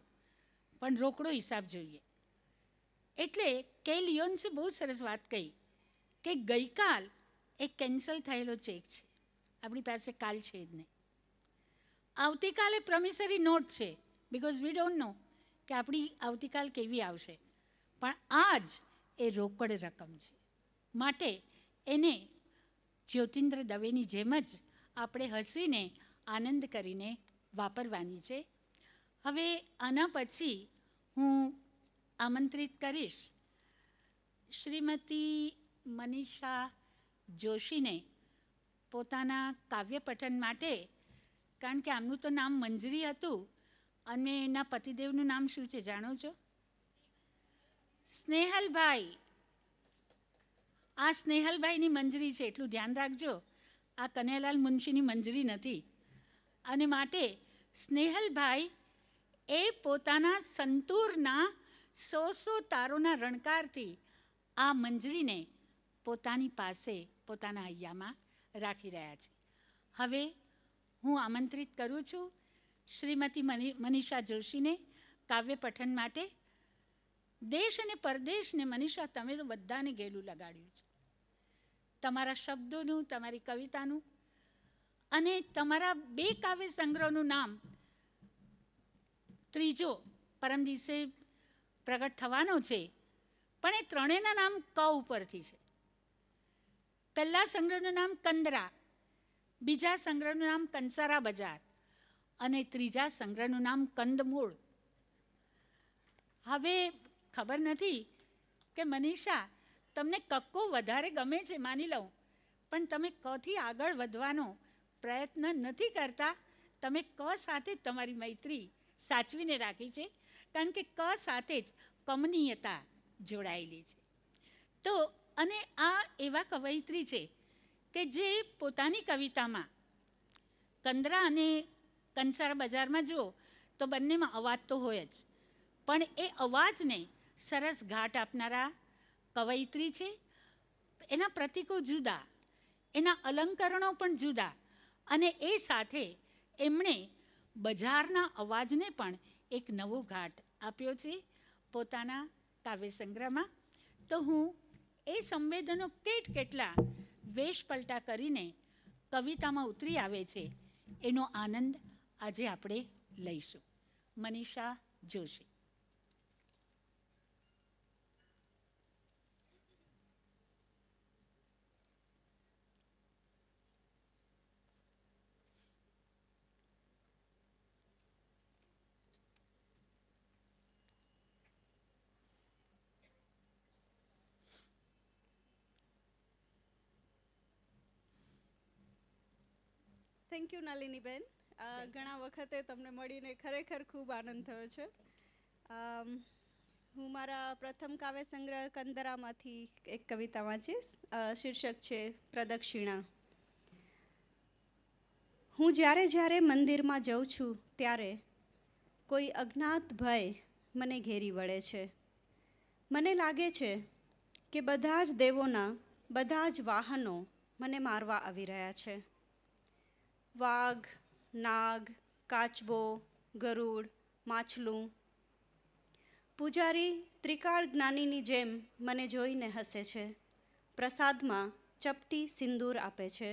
પણ રોકડો હિસાબ જોઈએ. એટલે કે લિયોન્સે બહુ સરસ વાત કહી કે ગઈકાલ એક કેન્સલ થયેલો ચેક છે, આપણી પાસે કાલ છે જ નહીં. આવતીકાલે પ્રોમિસરી નોટ છે, બિકોઝ વી ડોન્ટ નો કે આપણી આવતીકાલ કેવી આવશે, પણ આજ એ રોકડ રકમ છે. માટે એને જ્યોતિન્દ્ર દવેની જેમ જ આપણે હસીને આનંદ કરીને વાપરવાની છે. હવે આના પછી હું આમંત્રિત કરીશ શ્રીમતી મનીષા જોશીને પોતાના કાવ્ય પઠન માટે, કારણ કે આમનું તો નામ મંજરી હતું અને એના પતિદેવનું નામ શું છે જાણો છો? સ્નેહલભાઈ. આ સ્નેહલભાઈની મંજરી છે, એટલું ધ્યાન રાખજો. આ કનૈયાલાલ મુનશીની મંજરી નથી. અને માટે સ્નેહલભાઈ એ પોતાના સંતૂરના 100 તારોના રણકારથી આ મંજરીને પોતાની પાસે પોતાના હૈયામાં રાખી રહ્યા છે. હવે હું આમંત્રિત કરું છું શ્રીમતી મનીષા જોશીને કાવ્ય પઠન માટે. દેશ અને પરદેશને મનીષા, તમે તો બધાને ગેલું લગાડ્યું છે, તમારા શબ્દોનું, તમારી કવિતાનું, અને તમારા 2 કાવ્ય સંગ્રહનું નામ ત્રીજો પરમ દિવસે પ્રગટ થવાનો છે, પણ એ ત્રણેયના નામ ક ઉપરથી છે. પહેલા સંગ્રહનું નામ કંદરા, બીજા સંગ્રહનું નામ કંસારા બજાર અને ત્રીજા સંગ્રહનું નામ કંદમૂળ. હવે ખબર નથી કે મનીષા તમને કક્કો વધારે ગમે છે માની લઉં, પણ તમે કથી આગળ વધવાનો પ્રયત્ન નથી કરતા. તમે ક સાથે જ તમારી મૈત્રી સાચવીને રાખી છે, કારણ કે ક સાથે જ કમનીયતા જોડાયેલી છે. તો અને આ એવા કવયિત્રી છે કે જે પોતાની કવિતામાં કંદરા અને કંસારા બજારમાં જુઓ તો બંનેમાં અવાજ તો હોય જ, પણ એ અવાજને સરસ ઘાટ આપનારા કવયિત્રી છે. એના પ્રતીકો જુદા, એના અલંકરણો પણ જુદા, અને એ સાથે એમણે બજારના અવાજને પણ એક નવો ઘાટ આપ્યો છે પોતાના કાવ્ય સંગ્રહમાં. તો હું એ સંવેદનો કેટલા વેશ પલટા કરીને કવિતામાં ઉતરી આવે છે એનો આનંદ આજે આપણે લઈશું. મનીષા જોશી. Thank you Naliniben. ઘણા વખતે તમને મળીને ખરેખર ખૂબ આનંદ થયો છે. હું મારા પ્રથમ કાવ્ય સંગ્રહ કંદરામાંથી એક કવિતા વાંચીશ. શીર્ષક છે પ્રદક્ષિણા. હું જ્યારે જ્યારે મંદિરમાં જઉં છું ત્યારે કોઈ અજ્ઞાત ભય મને ઘેરી વળે છે. મને લાગે છે કે બધા જ દેવોના બધા જ વાહનો મને મારવા આવી રહ્યા છે. વાઘ, નાગ, કાચબો, ગરુડ, માછલું. પૂજારી ત્રિકાળ જ્ઞાનીની જેમ મને જોઈને હસે છે. પ્રસાદમાં ચપટી સિંદૂર આપે છે.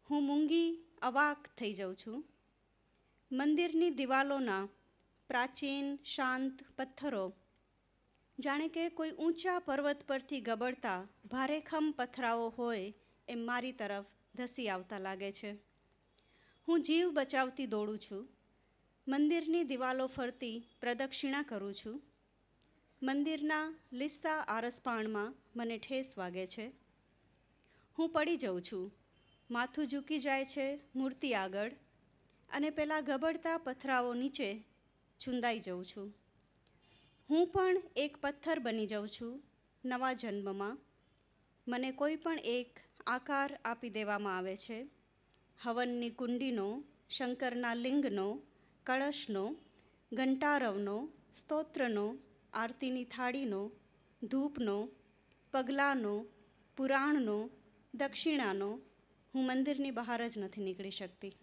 હું મૂંગી અવાક થઈ જાઉં છું. મંદિરની દિવાલોના પ્રાચીન શાંત પથ્થરો જાણે કે કોઈ ઊંચા પર્વત પરથી ગબડતા ભારેખમ પથરાઓ હોય એમ મારી તરફ ધસી આવતા લાગે છે. હું જીવ બચાવતી દોડું છું. મંદિરની દિવાલો ફરતી પ્રદક્ષિણા કરું છું. મંદિરના લીસ્સા આરસપાણમાં મને ઠેસ વાગે છે. હું પડી જાઉં છું. માથું ઝૂકી જાય છે મૂર્તિ આગળ, અને પેલા ગબડતા પથરાઓ નીચે ચૂંદાઈ જાઉં છું. હું પણ એક પથ્થર બની જાઉં છું નવા જન્મમાં. મને કોઈ પણ એક આકાર આપી દેવામાં આવે છે. હવનની કુંડીનો, શંકરના લિંગનો, કળશનો, ઘંટારવનો, સ્તોત્રનો, આરતીની થાળીનો, ધૂપનો, પગલાંનો, પુરાણનો, દક્ષિણાનો. હું મંદિરની બહાર જ નથી નીકળી શકતી.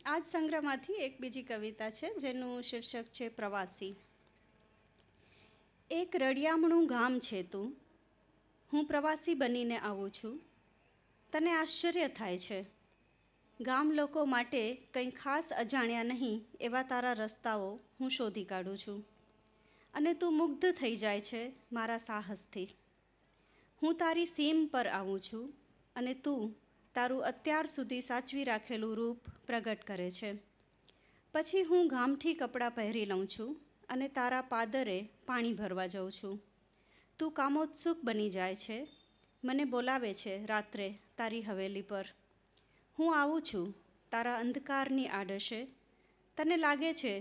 આ જ સંગ્રહમાંથી એક બીજી કવિતા છે જેનું શીર્ષક છે પ્રવાસી. એક રળિયામણું ગામ છે તું. હું પ્રવાસી બનીને આવું છું. તને આશ્ચર્ય થાય છે. ગામ લોકો માટે કંઈ ખાસ અજાણ્યા નહીં એવા તારા રસ્તાઓ હું શોધી કાઢું છું, અને તું મુગ્ધ થઈ જાય છે મારા સાહસથી. હું તારી સીમ પર આવું છું, અને તું તારું અત્યાર સુધી સાચવી રાખેલું રૂપ પ્રગટ કરે છે. પછી હું ગામઠી કપડાં પહેરી લઉં છું અને તારા પાદરે પાણી ભરવા જાઉં છું. તું કામોત્સુક બની જાય છે. મને બોલાવે છે રાત્રે તારી હવેલી પર. હું આવું છું તારા અંધકારની આડશે. તને લાગે છે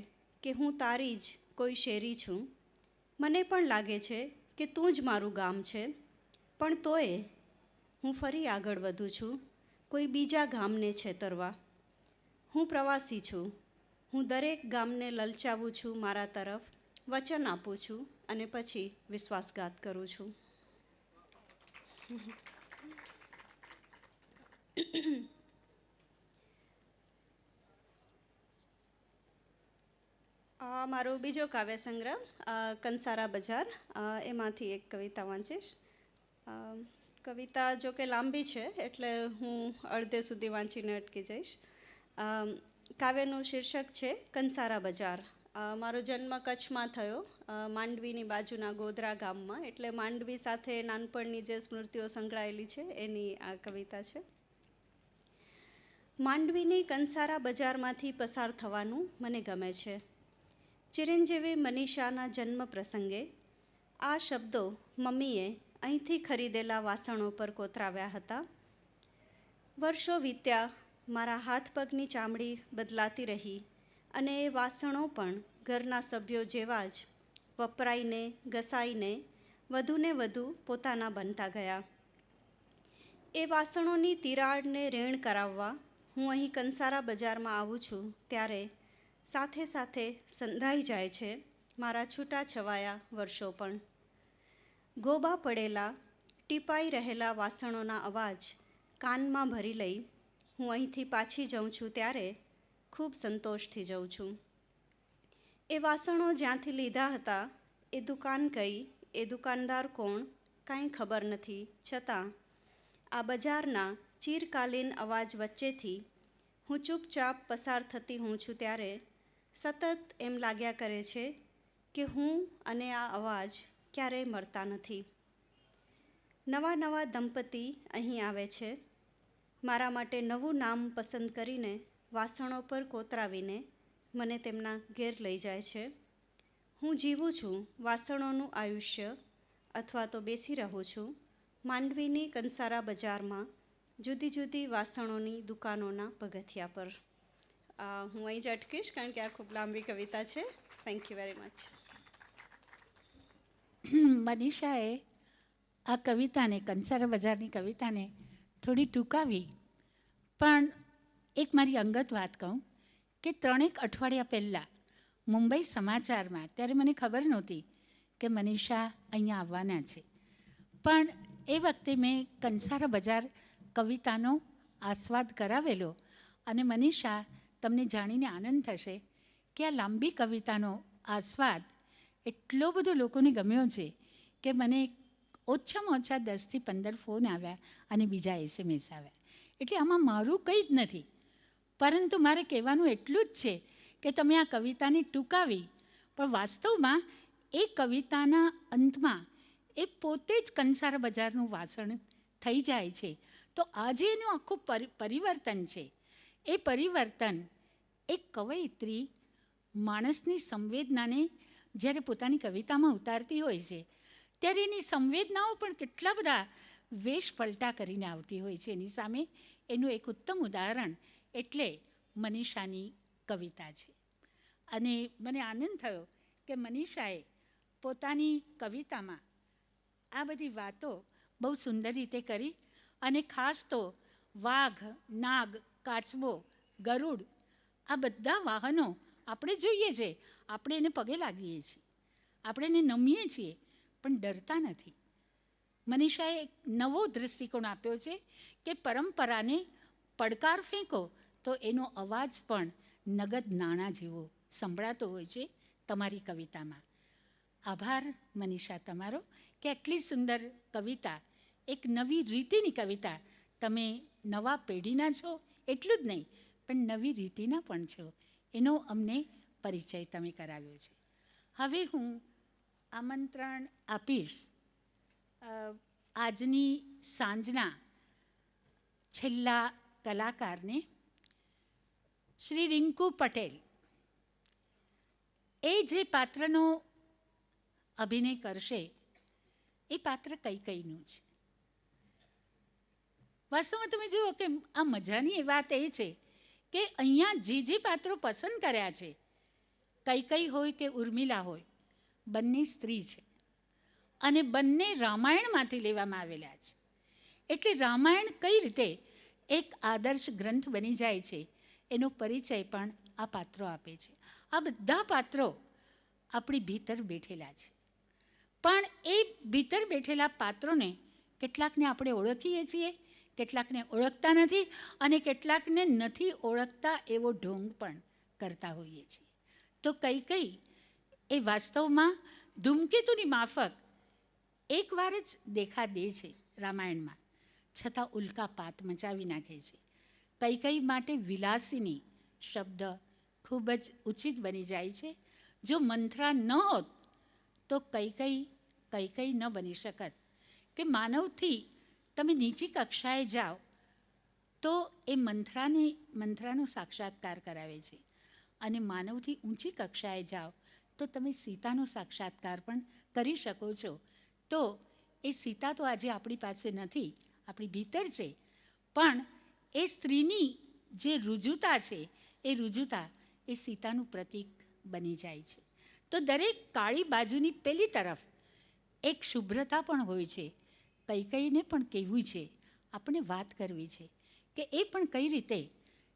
કે હું તારી જ કોઈ શેરી છું. મને પણ લાગે છે કે તું જ મારું ગામ છે, પણ તોય હું ફરી આગળ વધું છું કોઈ બીજા ગામને છેતરવા. હું પ્રવાસી છું. હું દરેક ગામને લલચાવું છું મારા તરફ, વચન આપું છું અને પછી વિશ્વાસઘાત કરું છું. મારો બીજો કાવ્ય સંગ્રહ કંસારા બજાર, એમાંથી એક કવિતા વાંચીશ. કવિતા જો કે લાંબી છે એટલે હું અડધે સુધી વાંચીને અટકી જઈશ. કાવ્યનું શીર્ષક છે કંસારા બજાર, મારો જન્મ કચ્છમાં થયો, માંડવીની બાજુના ગોધરા ગામમાં. એટલે માંડવી સાથે નાનપણની જે સ્મૃતિઓ સંકળાયેલી છે એની આ કવિતા છે. માંડવીની કંસારા બજારમાંથી પસાર થવાનું મને ગમે છે. ચિરંજીવી મનીષાના જન્મ પ્રસંગે આ શબ્દો મમ્મીએ અહીંથી ખરીદેલા વાસણો પર કોતરાવ્યા હતા. વર્ષો વીત્યા, મારા હાથ પગની ચામડી બદલાતી રહી અને એ વાસણો પણ ઘરના સભ્યો જેવા જ વપરાઈને ઘસાઈને વધુને વધુ પોતાના બનતા ગયા. એ વાસણોની તિરાડને રેણ કરાવવા હું અહીં કંસારા બજારમાં આવું છું ત્યારે સાથે સાથે સંધાઈ જાય છે મારા છૂટાછવાયા વર્ષો પણ. ગોબા પડેલા ટીપાઈ રહેલા વાસણોના અવાજ કાનમાં ભરી લઈ હું અહીંથી પાછી જાઉં છું ત્યારે ખૂબ સંતોષથી જાઉં છું. એ વાસણો જ્યાંથી લીધા હતા એ દુકાન કઈ, એ દુકાનદાર કોણ, કાંઈ ખબર નથી. છતાં આ બજારના ચીરકાલીન અવાજ વચ્ચેથી હું ચૂપચાપ પસાર થતી હોઉં છું ત્યારે સતત એમ લાગ્યા કરે છે કે હું અને આ અવાજ ક્યારેય મરતા નથી. નવા નવા દંપતી અહીં આવે છે. મારા માટે નવું નામ પસંદ કરીને વાસણો પર કોતરાવીને મને તેમના ઘેર લઈ જાય છે. હું જીવું છું વાસણોનું આયુષ્ય, અથવા તો બેસી રહું છું માંડવીની કંસારા બજારમાં જુદી જુદી વાસણોની દુકાનોના પગથિયા પર. હું અહીં જ અટકીશ કારણ કે આ ખૂબ લાંબી કવિતા છે. Thank you very much. મનીષાએ આ કવિતાને, કંસારા બજારની કવિતાને થોડી ટૂંકાવી, પણ એક મારી અંગત વાત કહું કે 3 અઠવાડિયા પહેલાં મુંબઈ સમાચારમાં, ત્યારે મને ખબર નહોતી કે મનીષા અહીંયા આવવાના છે, પણ એ વખતે મેં કંસારા બજાર કવિતાનો આસ્વાદ કરાવેલો. અને મનીષા, તમને જાણીને આનંદ થશે કે આ લાંબી કવિતાનો આસ્વાદ એટલો બધો લોકોને ગમ્યો છે કે મને ઓછામાં ઓછા 10થી 15 ફોન આવ્યા અને બીજા SMS આવ્યા. એટલે આમાં મારું કંઈ જ નથી, પરંતુ મારે કહેવાનું એટલું જ છે કે તમે આ કવિતાને ટૂંકાવી, પણ વાસ્તવમાં એ કવિતાના અંતમાં એ પોતે જ કંસારા બજારનું વાસણ થઈ જાય છે. તો આજે એનું આખું પરિવર્તન છે. એ પરિવર્તન એક કવયિત્રી માણસની સંવેદનાને જ્યારે પોતાની કવિતામાં ઉતારતી હોય છે ત્યારે એની સંવેદનાઓ પણ કેટલા બધા વેશ પલટા કરીને આવતી હોય છે એની સામે. એનું એક ઉત્તમ ઉદાહરણ એટલે મનીષાની કવિતા છે. અને મને આનંદ થયો કે મનીષાએ પોતાની કવિતામાં આ બધી વાતો બહુ સુંદર રીતે કરી. અને ખાસ તો વાઘ, નાગ, કાચબો, ગરુડ, આ બધા વાહનો આપણે જોઈએ છે, આપણે એને પગે લાગીએ છીએ, આપણે એને નમીએ છીએ, પણ ડરતા નથી. મનીષાએ એક નવો દૃષ્ટિકોણ આપ્યો છે કે પરંપરાને પડકાર ફેંકો તો એનો અવાજ પણ નગદ નાણાં જેવો સંભળાતો હોય છે તમારી કવિતામાં. આભાર મનીષા તમારો કે આટલી સુંદર કવિતા, એક નવી રીતિની કવિતા, તમે નવા પેઢીના છો એટલું જ નહીં પણ નવી રીતિના પણ છો, એનો અમને પરિચય તમે કરાવ્યો છે. હવે હું આમંત્રણ આપીશ આજની સાંજના છેલ્લા કલાકારને, શ્રી રિંકુ પટેલ. એ જે પાત્રનો અભિનય કરશે એ પાત્ર કૈકેયીનું છે. વાસ્તવમાં તમે જુઓ કે આ મજાની એ વાત એ છે કે અહીંયા જે પાત્રો પસંદ કર્યા છે, કૈકેયી હોય કે ઉર્મિલા હોય, બંને સ્ત્રી છે અને બંને રામાયણમાંથી લેવામાં આવેલા છે. એટલે રામાયણ કઈ રીતે એક આદર્શ ગ્રંથ બની જાય છે એનો પરિચય પણ આ પાત્રો આપે છે. આ બધા પાત્રો આપણી ભીતર બેઠેલા છે, પણ એ ભીતર બેઠેલા પાત્રોને કેટલાકને આપણે ઓળખીએ છીએ, કેટલાકને ઓળખતા નથી, અને કેટલાકને નથી ઓળખતા એવો ઢોંગ પણ કરતા હોઈએ છીએ. તો કૈકેયી એ વાસ્તવમાં ધૂમકેતુની માફક એકવાર જ દેખા દે છે રામાયણમાં, છતાં ઉલ્કાપાત મચાવી નાખે છે. કૈકેયી માટે વિલાસિની શબ્દ ખૂબ જ ઉચિત બની જાય છે. જો મંથરા ન હોત તો કઈ ન બની શકત. કે માનવથી તમે નીચી કક્ષાએ જાઓ તો એ મંથરાનો સાક્ષાત્કાર કરાવે છે, અને માનવથી ઊંચી કક્ષાએ જાઓ તો તમે સીતાનો સાક્ષાત્કાર પણ કરી શકો છો. તો એ સીતા તો આજે આપણી પાસે નથી, આપણી ભીતર છે, પણ એ સ્ત્રીની જે રુજુતા છે એ રુજુતા એ સીતાનું પ્રતીક બની જાય છે. તો દરેક કાળી બાજુની પેલી તરફ એક શુભ્રતા પણ હોય છે. કઈને પણ કહેવું છે, આપણે વાત કરવી છે કે એ પણ કઈ રીતે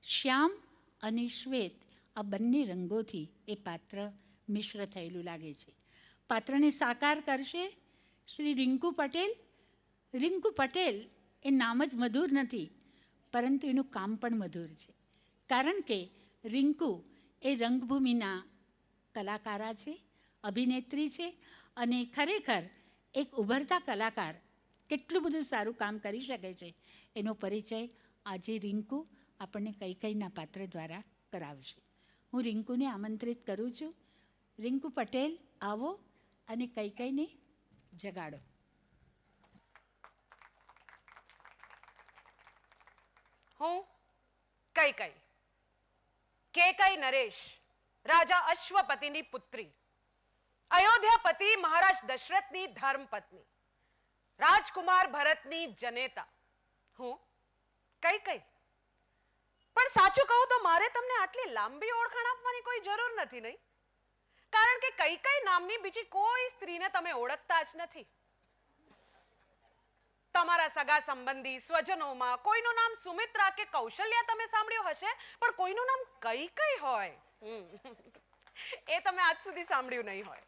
શ્યામ અને શ્વેત આ બંને રંગોથી એ પાત્ર મિશ્ર થયેલું લાગે છે. પાત્રને સાકાર કરશે શ્રી રિંકુ પટેલ. રિંકુ પટેલ એ નામ જ મધુર નથી, પરંતુ એનું કામ પણ મધુર છે. કારણ કે રિંકુ એ રંગભૂમિના કલાકારા છે, અભિનેત્રી છે, અને ખરેખર એક ઉભરતા કલાકાર કેટલું બધું સારું કામ કરી શકે છે એનો પરિચય આજે રિંકુ આપણને કઈના પાત્ર દ્વારા કરાવશે. હું રિંકુને આમંત્રિત કરું છું. રિંકુ પટેલ, આવો અને કઈને જગાડો. હું કઈ નરેશ, રાજા અશ્વપતિની પુત્રી, અયોધ્યાપતિ મહારાજ દશરથની ધર્મપત્ની, રાજકુમાર ભરતની જનેતા. હું કઈ પણ સાચું કહું તો મારે તમને આટલી લાંબી ઓળખાણ આપવાની કોઈ જરૂર નથી, નહીં? કારણ કે કઈ નામની બીજી કોઈ સ્ત્રીને તમે ઓળખતા જ નથી. તમારા સગા સંબંધી સ્વજનોમાં કોઈનું નામ સુમિત્રા કે કૌશલ્યા તમે સાંભળ્યું હશે, પણ કોઈનું નામ કઈ હોય એ તમે આજ સુધી સાંભળ્યું નહીં હોય.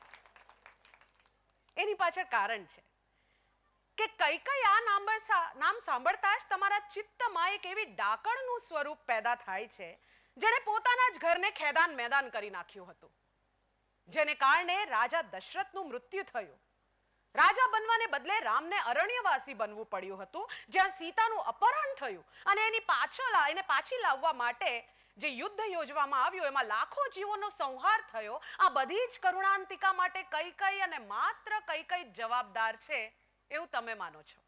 એની પાછળ કારણ છે કે કઈ આ નામ સાંભળતા જ તમારા ચિત્તમાં એક એવી ડાકણનું સ્વરૂપ પેદા થાય છે જેણે પોતાના જ ઘરને ખેદાન મેદાન કરી નાખ્યું હતું, જેને કારણે રાજા દશરથનું મૃત્યુ થયું. રાજા બનવાને બદલે રામને અરણ્યવાસી બનવું પડ્યું હતું, જ્યાં સીતાનું અપહરણ થયું, અને એને પાછી લાવવા માટે જે યુદ્ધ યોજવામાં આવ્યું એમાં લાખો જીવોનો સંહાર થયો. આ બધી જ કરુણાંતિકા માટે કઈ અને માત્ર કઈ જવાબદાર છે એવું તમે માનો છો.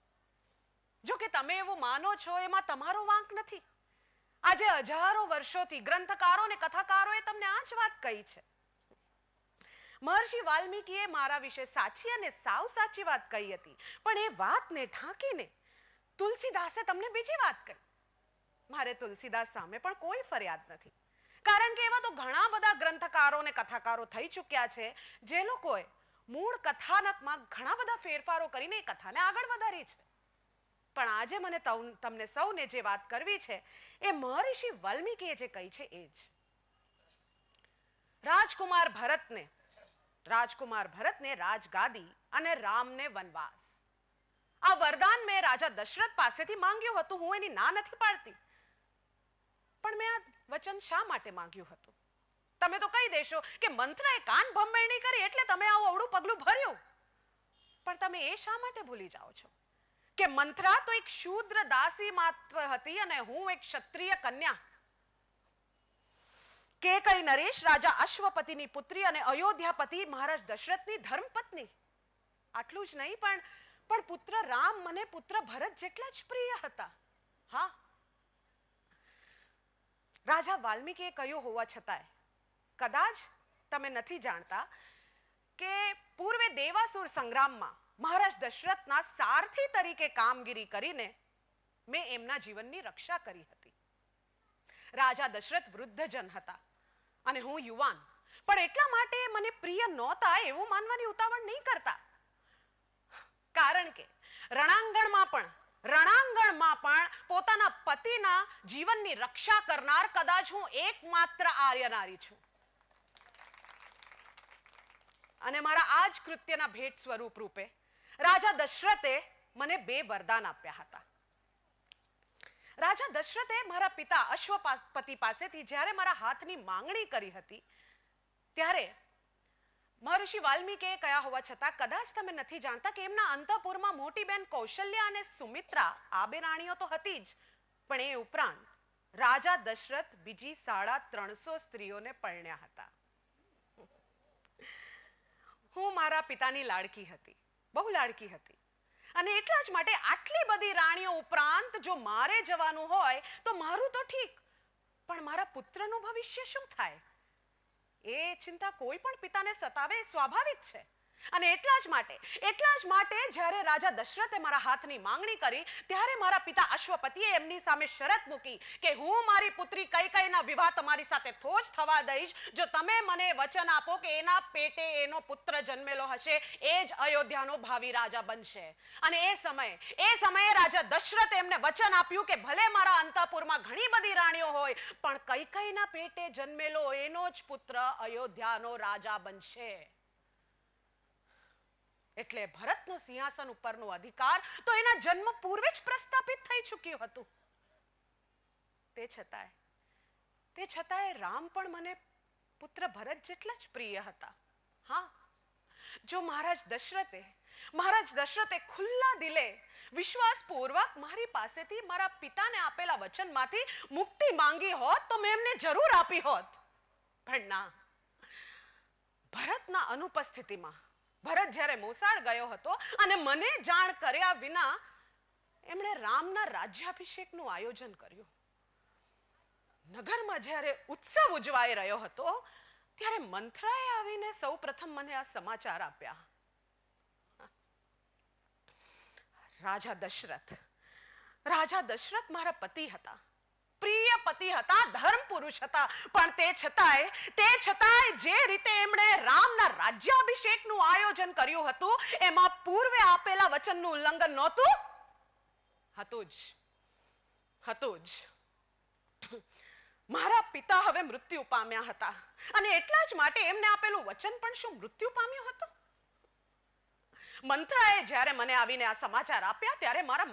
જો કે તમે એવું માનો છો એમાં તમારો વાંક નથી. આજે હજારો વર્ષોથી ગ્રંથકારો અને કથાકારોએ તમને આ જ વાત કહી છે. મહર્ષિ વાલ્મીકીએ મારા વિશે સાચી અને સાવ સાચી વાત કહી હતી, પણ એ વાતને ઢાંકીને તુલસીદાસે તમને બીજી વાત કહી. મારે તુલસીદાસ સામે પણ કોઈ ફરિયાદ નથી, કારણ કે એવા તો ઘણા બધા ગ્રંથકારો અને કથાકારો થઈ ચૂક્યા છે જે લોકોએ મૂળ કથાનકમાં ઘણા બધા ફેરફારો કરીને એ કથાને આગળ વધારી છે. પણ આજે મને તમને સૌને જે વાત કરવી છે એ મહર્ષિ વાલ્મીકીએ જે કહી છે એ જ. રાજકુમાર ભરતને રાજગાદી અને રામને વનવાસ, આ વરદાન મેં રાજા દશરથ પાસેથી માંગ્યું હતું. હું એની ના નથી પાડતી, પણ મેં આ વચન શા માટે માંગ્યું હતું? તમે તો કહી દેશો કે મંત્રએ કાન ભંભેરણી કરી એટલે તમે આવું અવળું પગલું ભર્યું. પણ તમે એ શા માટે ભૂલી જાઓ છો કે મંત્રા તો એક શૂદ્ર દાસી માત્ર હતી અને હું એક ક્ષત્રિય કન્યા. કઈ નરેશ રાજા અશ્વપતિની પુત્રી અને અયોધ્યાપતિ મહારાજ દશરથની ધર્મપત્ની. આટલું જ નહીં, પણ પુત્ર રામ મને પુત્ર ભરત જેટલા જ પ્રિય હતા. હા, રાજા વાલ્મીકીએ કહ્યું હોવા છતાંય કદાચ તમે નથી જાણતા કે પૂર્વે દેવાસુર સંગ્રામમાં મહારાજ દશરથના સારથી તરીકે કામગીરી કરીને મેં એમના જીવનની રક્ષા કરી હતી. રાજા દશરથ વૃદ્ધજન હતા અને હું યુવાન, પણ એટલા માટે મને પ્રિય નહોતા એવું માનવાની ઉતાવળ નહીં કરતા. કારણ કે રણાંગણમાં પણ પોતાના પતિના જીવનની રક્ષા કરનાર કદાચ હું એકમાત્ર આર્ય નારી છું. અને મારા આ જ કૃત્યના ભેટ સ્વરૂપ રૂપે રાજા દશરથે મને 2 વરદાન આપ્યા હતા. રાજા દશરથે મારા પિતા અશ્વપતિ પાસેથી જ્યારે મારા હાથની માંગણી કરી હતી ત્યારે મહર્ષિ વાલ્મીકીએ કહ્યા હોવા છતાં કદાચ તમે નથી જાણતા કે એમના અંતઃપુરમાં મોટી બહેન કૌશલ્યા અને સુમિત્રા આ 2 રાણીઓ તો હતી જ, પણ એ ઉપરાંત રાજા દશરથ બીજી 350 સ્ત્રીઓને પરણ્યા હતા. હું મારા પિતાની લાડકી હતી, બહુ લાડકી હતી. અને એટલા જ માટે આટલી બધી રાણીઓ ઉપરાંત જો મારે જવાનું હોય તો મારું તો ઠીક, પણ મારા પુત્રનું ભવિષ્ય શું થાય એ ચિંતા કોઈ પણ પિતાને સતાવે એ સ્વાભાવિક છે. અને એટલા જ માટે જ્યારે રાજા દશરથે મારા હાથની માંગણી કરી ત્યારે મારા પિતા અશ્વપતિએ એમની સામે શરત મૂકી કે હું મારી પુત્રી કૈકેયીના વિવાહ તમારી સાથે તો જ થવા દઈશ જો તમે મને વચન આપો કે એના પેટે એનો પુત્ર જન્મેલો હશે એ જ અયોધ્યાનો ભાવિ રાજા બનશે. અને એ સમયે રાજા દશરથે એમને વચન આપ્યું કે ભલે મારા અંતઃપુરમાં ઘણી બધી રાણીઓ હોય પણ કૈકેયીના પેટે જન્મેલો એનો જ પુત્ર અયોધ્યાનો રાજા બનશે. એટલે ભરતનો સિંહાસન ઉપરનો અધિકાર તો એના જન્મ પૂર્વે જ પ્રસ્થાપિત થઈ ચૂક્યું હતું. તે છતાંય રામ પણ મને પુત્ર ભરત જેટલા જ પ્રિય હતા. હા, જો મહારાજ દશરથે ખુલ્લા દિલે વિશ્વાસપૂર્વક મારી પાસેથી મારા પિતાને આપેલા વચનમાંથી મુક્તિ માંગી હોત તો મેં એમને જરૂર આપી હોત. પણ ના, ભરતના અનુપસ્થિતિમાં ભરત જ્યારે મોસાળ ગયો હતો અને મને જાણ કર્યા વિના એમણે રામના રાજ્યાભિષેકનું આયોજન કર્યું. નગરમાં જ્યારે ઉત્સવ ઉજવાઈ રહ્યો હતો ત્યારે મંથરાએ આવીને સૌપ્રથમ મને આ સમાચાર આપ્યા. રાજા દશરથ મારા પતિ હતા, પ્રિય પતિ હતા, ધર્મ પુરુષ હતા, પણ તે છતાંય જે રીતે એમણે રામના રાજ્યાભિષેકનું આયોજન કર્યું હતું એમાં પૂર્વે આપેલા વચનનું ઉલ્લંઘન નહોતું. હતું જ. મારા પિતા હવે મૃત્યુ પામ્યા હતા અને એટલા જ માટે એમને આપેલું વચન પણ શું મૃત્યુ પામ્યું હતું? મંત્રાએ જ્યારે મને આવીને આ સમાચાર આપ્યા ત્યારે મારા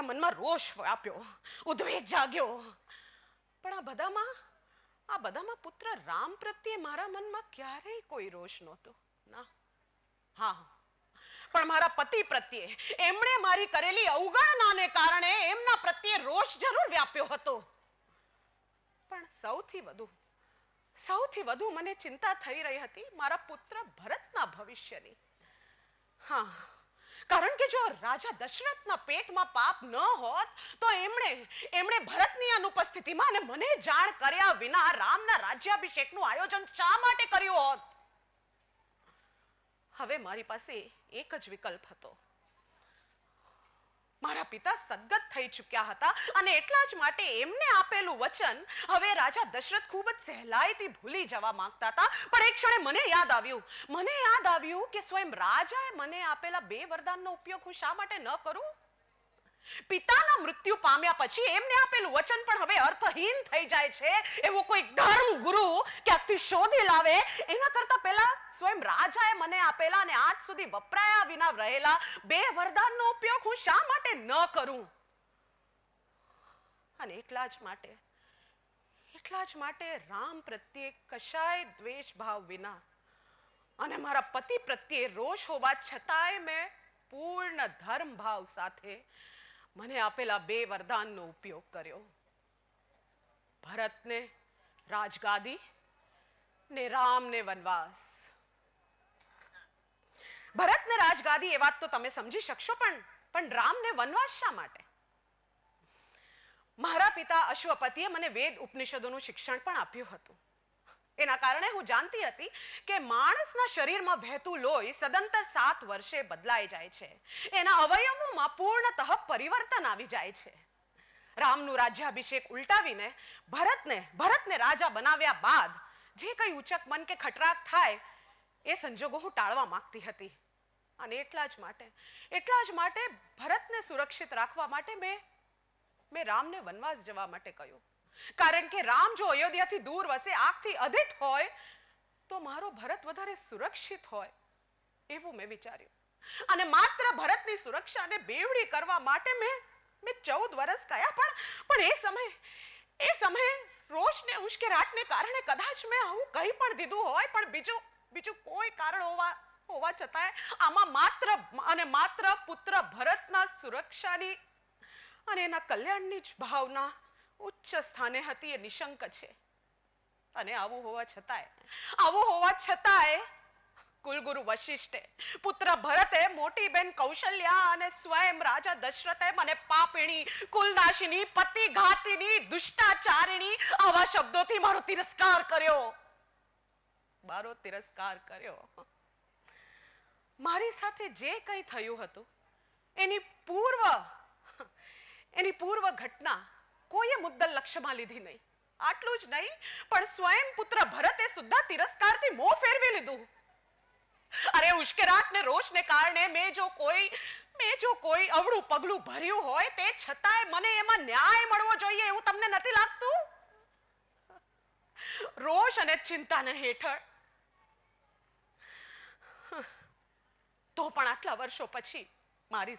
મનમાં રોષ વ્યાપ્યો, ઉદ્વેગ જાગ્યો. પણ આ બધામાં પુત્ર રામ પ્રત્યે મારા મનમાં ક્યારેય કોઈ રોષ નહોતો. ના, હા, પણ મારા પતિ પ્રત્યે એમણે મારી કરેલી અવગણનાને કારણે એમના પ્રત્યે રોષ જરૂર વ્યાપ્યો હતો. પણ સૌથી વધુ મને ચિંતા થઈ રહી હતી મારા પુત્ર ભરતના ભવિષ્યની. હા, કારણ કે જો રાજા દશરથના પેટમાં પાપ ન હોત તો એમણે ભરતની અનુપસ્થિતિમાં અને મને જાણ કર્યા વિના રામના રાજ્યાભિષેકનું આયોજન શા માટે કર્યું હોત? હવે મારી પાસે એક જ વિકલ્પ હતો. મારા પિતા સદગત થઈ ચૂક્યા હતા અને એટલા જ માટે એમને આપેલું વચન હવે રાજા દશરથ ખૂબ જ સહેલાઈથી ભૂલી જવા માંગતા હતા. પણ એક ક્ષણે મને યાદ આવ્યું કે સ્વયં રાજાએ મને આપેલા 2 વરદાનનો ઉપયોગ હું શા માટે ન કરું? પિતાના મૃત્યુ પામ્યા પછી એમને આપેલું વચન પણ હવે અર્થહીન થઈ જાય છે એવો કોઈ ધર્મ ગુરુ ક્યાંકથી શોધી લાવે એના કરતા પહેલા સ્વયં રાજાએ મને આપેલા અને આજ સુધી વપરાયા વિના રહેલા 2 વરદાનનો ઉપયોગ હું શા માટે ન કરું? અને એટલા જ માટે રામ પ્રત્યે કશાય દ્વેષ ભાવ વિના અને મારા પતિ પ્રત્યે રોષ હોવા છતાંય મેં પૂર્ણ ધર્મ ભાવ સાથે મને આપેલા 2 વરદાનનો ઉપયોગ કર્યો. ભરતને રાજગાદી ને રામને વનવાસ. ભરતને રાજગાદી એ વાત તો તમે સમજી શકશો, પણ રામને વનવાસ શા માટે? મારા પિતા અશ્વપતિએ મને વેદ ઉપનિષદોનું શિક્ષણ પણ આપ્યું હતું. એના કારણે હું જાણતી હતી કે માણસના શરીરમાં વહેતું લોહી સદંતર 7 વર્ષે બદલાઈ જાય છે. એના અવયવોમાં પૂર્ણતઃ પરિવર્તન આવી જાય છે. રામનું રાજ્યાભિષેક ઉલટાવીને ભરતને રાજા બનાવ્યા બાદ જે કંઈ ઉચક મન કે ખટરાક થાય એ સંજોગો હું ટાળવા માંગતી હતી. અને એટલા જ માટે ભરતને સુરક્ષિત રાખવા માટે મેં રામને વનવાસ જવા માટે કહ્યું. કારણ કે રામ જો અયોધ્યાથી દૂર વસે, આગથી અધિઠ હોય તો મારો ભરત વધારે સુરક્ષિત હોય એવું મેં વિચાર્યું. અને માત્ર ભરતની સુરક્ષાને બેવડી કરવા માટે મેં 14 વર્ષ કયા, પણ એ સમયે રોષને ઉશ્કેરાટને કારણે કદાચ મેં આવું કંઈ પણ દીધું હોય, પણ બીજું કોઈ કારણ હોવા છતાંય આમાં માત્ર પુત્ર ભરતના સુરક્ષાની અને એના કલ્યાણની જ ભાવના ઉચ્ચ સ્થાને હતી એ નિશંક છે. અને આવું હોવા છતાંય કુલગુરુ વશિષ્ઠે, પુત્ર ભરતે, મોટી બેન કૌશલ્યા અને સ્વયં રાજા દશરથે મને પાપીણી, કુલનાશિની, પતિઘાતિની, દુષ્ટાચારિણી આવા શબ્દોથી મારો તિરસ્કાર કર્યો. મારી સાથે જે કંઈ થયું હતું એની પૂર્વ ઘટના કોઈએ મુદ્દલ લક્ષ્યમાં લીધી નહીં. આટલું જ નહીં, પણ સ્વયં પુત્ર ભરતે સુદ્ધા તિરસ્કારથી મોં ફેરવી લીધું. અરે ઉશ્કેરાટ ને રોષને કારણે મેં જો કોઈ અવળું પગલું ભર્યું હોય તે છતાંય મને એમાં ન્યાય મળવો જોઈએ એવું તમને નથી લાગતું? રોષ અને ચિંતાને હેઠળ તો પણ આટલા વર્ષો પછી મારી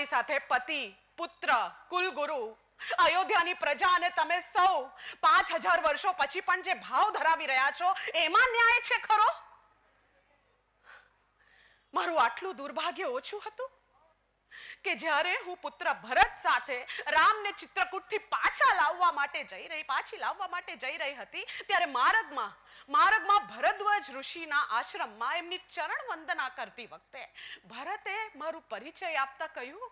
સાથે પતિ, પુત્ર, કુલગુરુ, અયોધ્યાની પ્રજા અને તમે સૌ 5000 વર્ષો પછી પણ જે ભાવ ધરાવી રહ્યા છો એમાં ન્યાય છે ખરો? મારું આટલું દુર્ભાગ્ય ઓછું હતું કે જ્યારે હું પુત્ર ભરત સાથે રામને ચિત્રકૂટથી પાછી લાવવા માટે જઈ રહી હતી ત્યારે માર્ગમાં ભરદ્વાજ ઋષિના આશ્રમમાં એમની ચરણ વંદના કરતી વખતે ભરતે મારું પરિચય આપતા કહ્યું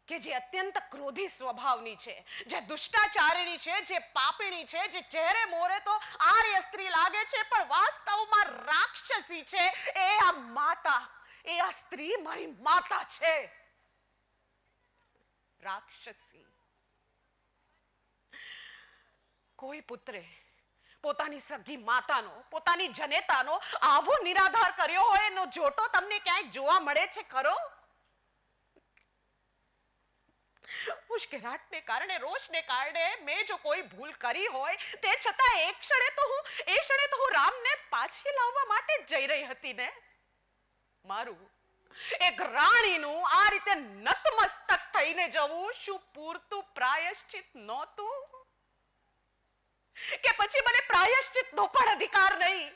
કે જે અત્યંત ક્રોધી સ્વભાવની છે, જે દુષ્ટાચારિણી છે, જે પાપીણી છે, જે ચહેરે મોરે તો આર્ય સ્ત્રી લાગે છે પણ વાસ્તવમાં રાક્ષસી છે, એ આ સ્ત્રી મારી માતા છે. રાક્ષસી. કોઈ પુત્રે પોતાની સગી માતાનો, પોતાની જનેતાનો આવો નિરાધાર કર્યો હોય એનો જોટો તમને ક્યાંય જોવા મળે છે ખરો? ઉશ્કેરાટને કારણે, રોષને કારણે મેં જો કોઈ ભૂલ કરી હોય તે છતાં એ ક્ષણે તો હું રામને પાછી લાવવા માટે જઈ રહી હતી ને. મારું એક રાણીનું આ રીતે નતમસ્તક થઈને જવું શું પૂરતું પ્રાયશ્ચિત નહોતું? કે પછી મને પ્રાયશ્ચિતનો પણ અધિકાર નહીં?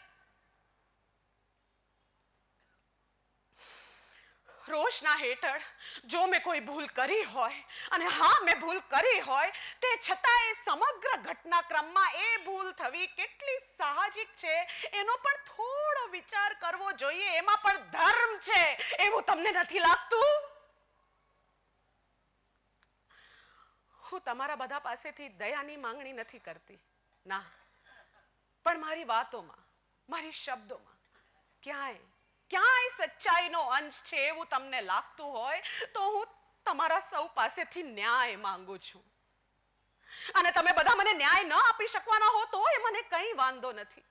રોષના હેઠળ જો મેં કોઈ ભૂલ કરી હોય, અને હા મેં ભૂલ કરી હોય, તે છતાં એ સમગ્ર ઘટનાક્રમમાં એ ભૂલ થવી કેટલી સાહજિક છે એનો પણ થોડો વિચાર કરવો જોઈએ. એમાં પણ ધર્મ છે એવું તમને નથી લાગતું? હું તમારા બધા પાસેથી દયાની માંગણી નથી કરતી, ના, પણ મારી વાતોમાં, મારી શબ્દોમાં ક્યાંય સચ્ચાઈનો અંશ છે એવું તમને લાગતું હોય તો હું તમારા સૌ પાસેથી ન્યાય માંગુ છું. અને તમે બધા મને ન્યાય ન આપી શકવાના હો તો એ મને કંઈ વાંધો નથી,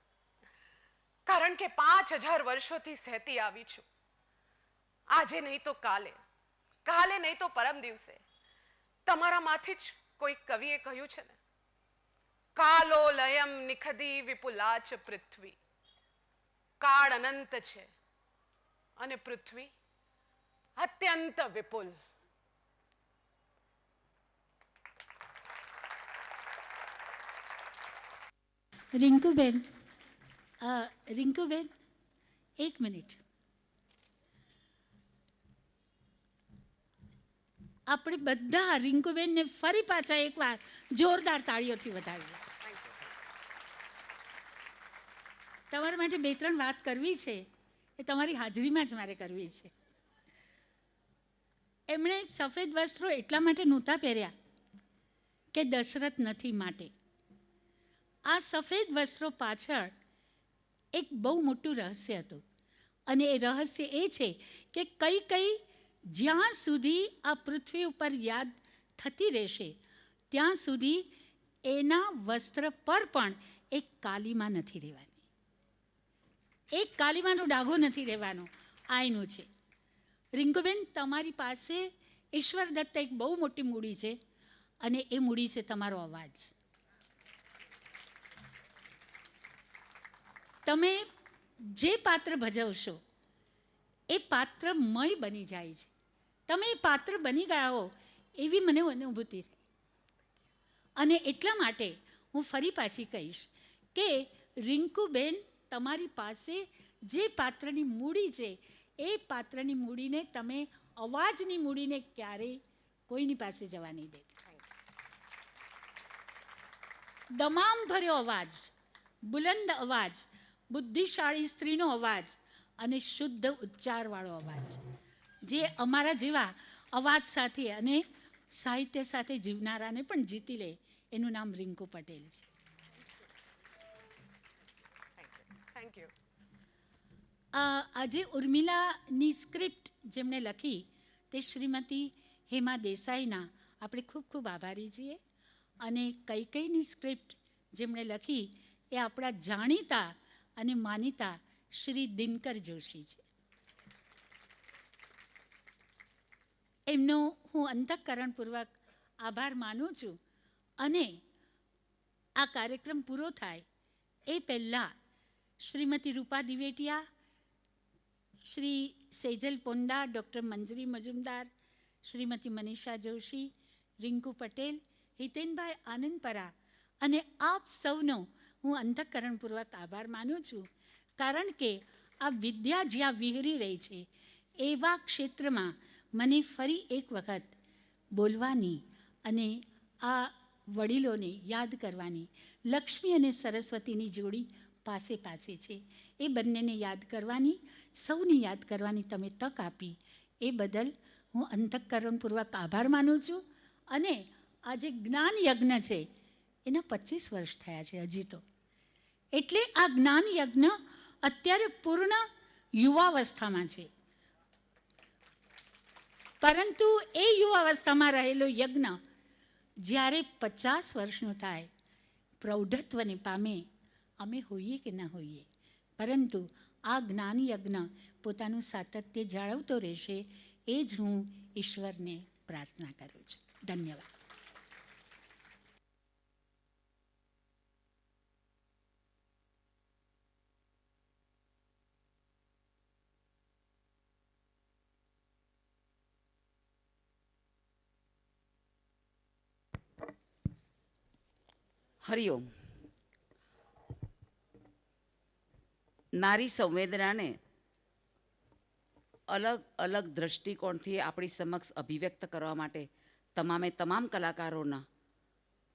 કારણ કે 5000 વર્ષોથી સહેતી આવી છું. આજે નહીં તો કાલે નહીં તો પરમ દિવસે તમારામાંથી જ કોઈ કવિએ કહ્યું છે ને, કાલો લયમ નિખદી વિપુલાચ પૃથ્વી. કાળ અનંત છે અને પૃથ્વી અત્યંત વિપુલ. રિંકુબેન, એક મિનિટ. આપણે બધા રિંકુબેનને ફરી પાછા એકવાર જોરદાર તાળીઓથી વધાવીએ. તમારા માટે 2-3 વાત કરવી છે, એ તમારી હાજરીમાં જ મારે કરવી છે. એમણે સફેદ વસ્ત્રો એટલા માટે નહોતા પહેર્યા કે દશરથ નથી માટે. આ સફેદ વસ્ત્રો પાછળ એક બહુ મોટું રહસ્ય હતું, અને એ રહસ્ય એ છે કે કઈ જ્યાં સુધી આ પૃથ્વી ઉપર યાદ થતી રહેશે ત્યાં સુધી એના વસ્ત્ર પર પણ એક કાલીમાં નથી રહેવાની, એક કાલીમાનો ડાઘો નથી રહેવાનો. આ એનું છે. રિંકુબેન, તમારી પાસે ઈશ્વર દત્ત એક બહુ મોટી મૂડી છે, અને એ મૂડી છે તમારો અવાજ. તમે જે પાત્ર ભજવશો એ પાત્રમય બની જાય છે. તમે એ પાત્ર બની ગયા હો એવી મને અનુભૂતિ થઈ. અને એટલા માટે હું ફરી પાછી કહીશ કે રિંકુબેન, તમારી પાસે જે પાત્રની મૂડી છે એ પાત્રની મૂડીને તમે અવાજની મૂડીને ક્યારેય કોઈની પાસે જવા નહીં દેતા. દમામ ભર્યો અવાજ, બુલંદ અવાજ, બુદ્ધિશાળી સ્ત્રીનો અવાજ અને શુદ્ધ ઉચ્ચારવાળો અવાજ, જે અમારા જેવા અવાજ સાથે અને સાહિત્ય સાથે જીવનારાને પણ જીતી લે, એનું નામ રિંકુ પટેલ છે. Thank you. આજે ઉર્મિલાની સ્ક્રિપ્ટ જેમણે લખી તે શ્રીમતી હેમા દેસાઈના આપણે ખૂબ ખૂબ આભારી છીએ. અને કઈ સ્ક્રિપ્ટ જેમણે લખી એ આપણા જાણીતા અને માનીતા શ્રી દિનકર જોશી છે. એમનો હું અંતઃકરણપૂર્વક આભાર માનું છું. અને આ કાર્યક્રમ પૂરો થાય એ પહેલાં શ્રીમતી રૂપા દિવેટિયા, શ્રી સેજલ પોંડા, ડૉક્ટર મંજરી મજુમદાર, શ્રીમતી મનીષા જોશી, રિંકુ પટેલ, હિતેનભાઈ આનંદપરા અને આપ સૌનો હું અંતઃકરણપૂર્વક આભાર માનું છું. કારણ કે આ વિદ્યા જ્યાં વિહરી રહી છે એવા ક્ષેત્રમાં મને ફરી એક વખત બોલવાની અને આ વડીલોને યાદ કરવાની, લક્ષ્મી અને સરસ્વતીની જોડી પાસે પાસે છે, એ બંનેને યાદ કરવાની, સૌને યાદ કરવાની તમે તક આપી એ બદલ હું અંતઃકરણપૂર્વક આભાર માનું છું. અને આ જે જ્ઞાન યજ્ઞ છે એના 25 વર્ષ થયા છે હજી તો. એટલે આ જ્ઞાન યજ્ઞ અત્યારે પૂર્ણ યુવાવસ્થામાં છે. પરંતુ એ યુવાવસ્થામાં રહેલો યજ્ઞ જ્યારે 50 વર્ષનો થાય, પ્રૌઢત્વને પામે, અમે હોઈએ કે ન હોઈએ, પરંતુ આ જ્ઞાન યજ્ઞ પોતાનું સાતત્ય જાળવતો રહેશે એ જ હું ઈશ્વરને પ્રાર્થના કરું છું. ધન્યવાદ. હરિઓમ. નારી સંવેદનાને અલગ અલગ દૃષ્ટિકોણથી આપણી સમક્ષ અભિવ્યક્ત કરવા માટે તમામ કલાકારોના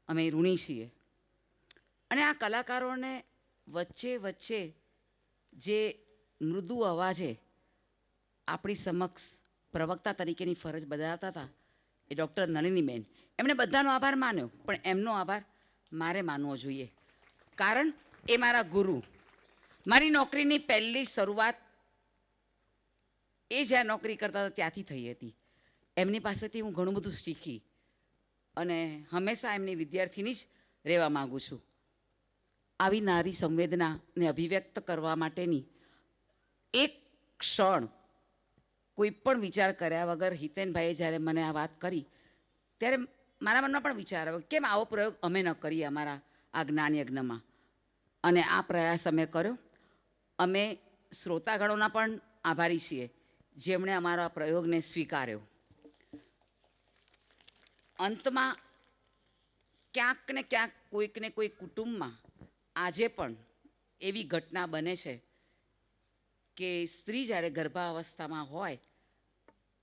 અમે ઋણી છીએ. અને આ કલાકારોને વચ્ચે જે મૃદુ અવાજે આપણી સમક્ષ પ્રવક્તા તરીકેની ફરજ બજાવતા હતા એ ડૉક્ટર નલિનીબેન, એમણે બધાનો આભાર માન્યો, પણ એમનો આભાર મારે માનવો જોઈએ. કારણ એ મારા ગુરુ. મારી નોકરીની પહેલી શરૂઆત એ જ્યાં નોકરી કરતા હતા ત્યાંથી થઈ હતી. એમની પાસેથી હું ઘણું બધું શીખી અને હંમેશા એમની વિદ્યાર્થીની જ રહેવા માગું છું. આવી નારી સંવેદનાને અભિવ્યક્ત કરવા માટેની એક ક્ષણ કોઈ પણ વિચાર કર્યા વગર હિતેનભાઈએ જ્યારે મને આ વાત કરી ત્યારે મારા મનમાં પણ વિચાર આવ્યો કેમ આવો પ્રયોગ અમે ન કરીએ અમારા આ જ્ઞાન યજ્ઞમાં. અને આ પ્રયાસ અમે કર્યો. અમે શ્રોતાગણોના પણ આભારી છીએ જેમણે અમારા પ્રયોગને સ્વીકાર્યો. અંતમાં ક્યાંક ને ક્યાંક કોઈકને કોઈ કુટુંબમાં આજે પણ એવી ઘટના બને છે કે સ્ત્રી જ્યારે ગર્ભાવસ્થામાં હોય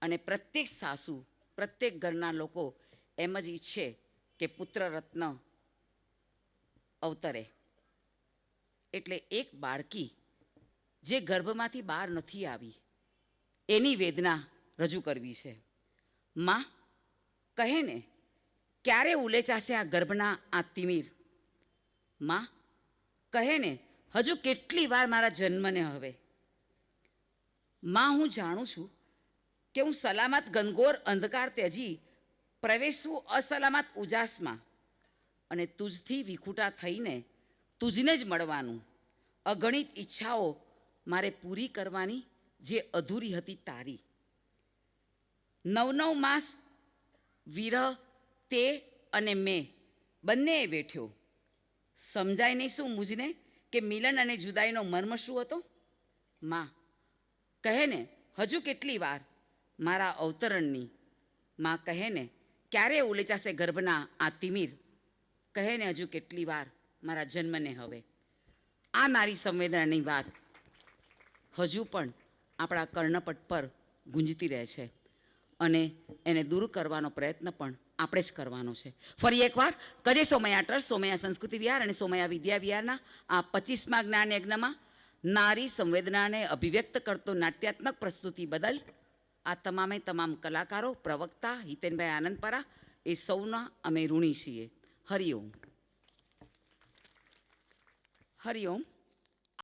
અને પ્રત્યેક સાસુ, પ્રત્યેક ઘરના લોકો એમ જ ઈચ્છે કે પુત્ર રત્ન અવતરે. એટલે એક બાળકી જે ગર્ભમાંથી બહાર નથી આવી એની વેદના રજૂ કરવી છે. માં કહે ને, ક્યારે ઉલેચાશે આ ગર્ભના આ તિમિર? માં કહે ને, હજુ કેટલી વાર મારા જન્મને હવે? માં હું જાણું છું કે હું સલામત ઘનઘોર અંધકાર ત્યજી પ્રવેશવું અસલામત ઉજાસમાં, અને તુજથી વિખૂટા થઈને તુજને જ મળવાનું. અગણિત ઈચ્છાઓ મારે પૂરી કરવાની જે અધૂરી હતી તારી. 9 માસ વિરહ તે અને મેં બંનેએ વેઠ્યો. સમજાય નહીં શું મુજને કે મિલન અને જુદાઈનો મર્મ શું હતો? માં કહે ને, હજુ કેટલી વાર મારા અવતરણની? માં કહે ને, ક્યારે ઉલેચાશે ગર્ભના આ તિમિર? કહે ને, હજુ કેટલી વાર મારા જન્મને હવે? આ નારી સંવેદનાની વાત હજુ પણ આપણા કર્ણપટ પર ગુંજતી રહે છે અને એને દૂર કરવાનો પ્રયત્ન પણ આપણે જ કરવાનો છે. ફરી એકવાર કજે સોમૈયા ટ્રસ્ટ, સોમૈયા સંસ્કૃતિ વિહાર અને સોમૈયા વિદ્યા વિહારના આ 25મા જ્ઞાન યજ્ઞમાં નારી સંવેદનાને અભિવ્યક્ત કરતો નાટ્યાત્મક પ્રસ્તુતિ બદલ આ તમામ કલાકારો, પ્રવક્તા હિતેનભાઈ આનંદપરા એ સૌના અમે ઋણી છીએ. હરિઓમ. હરિઓમ.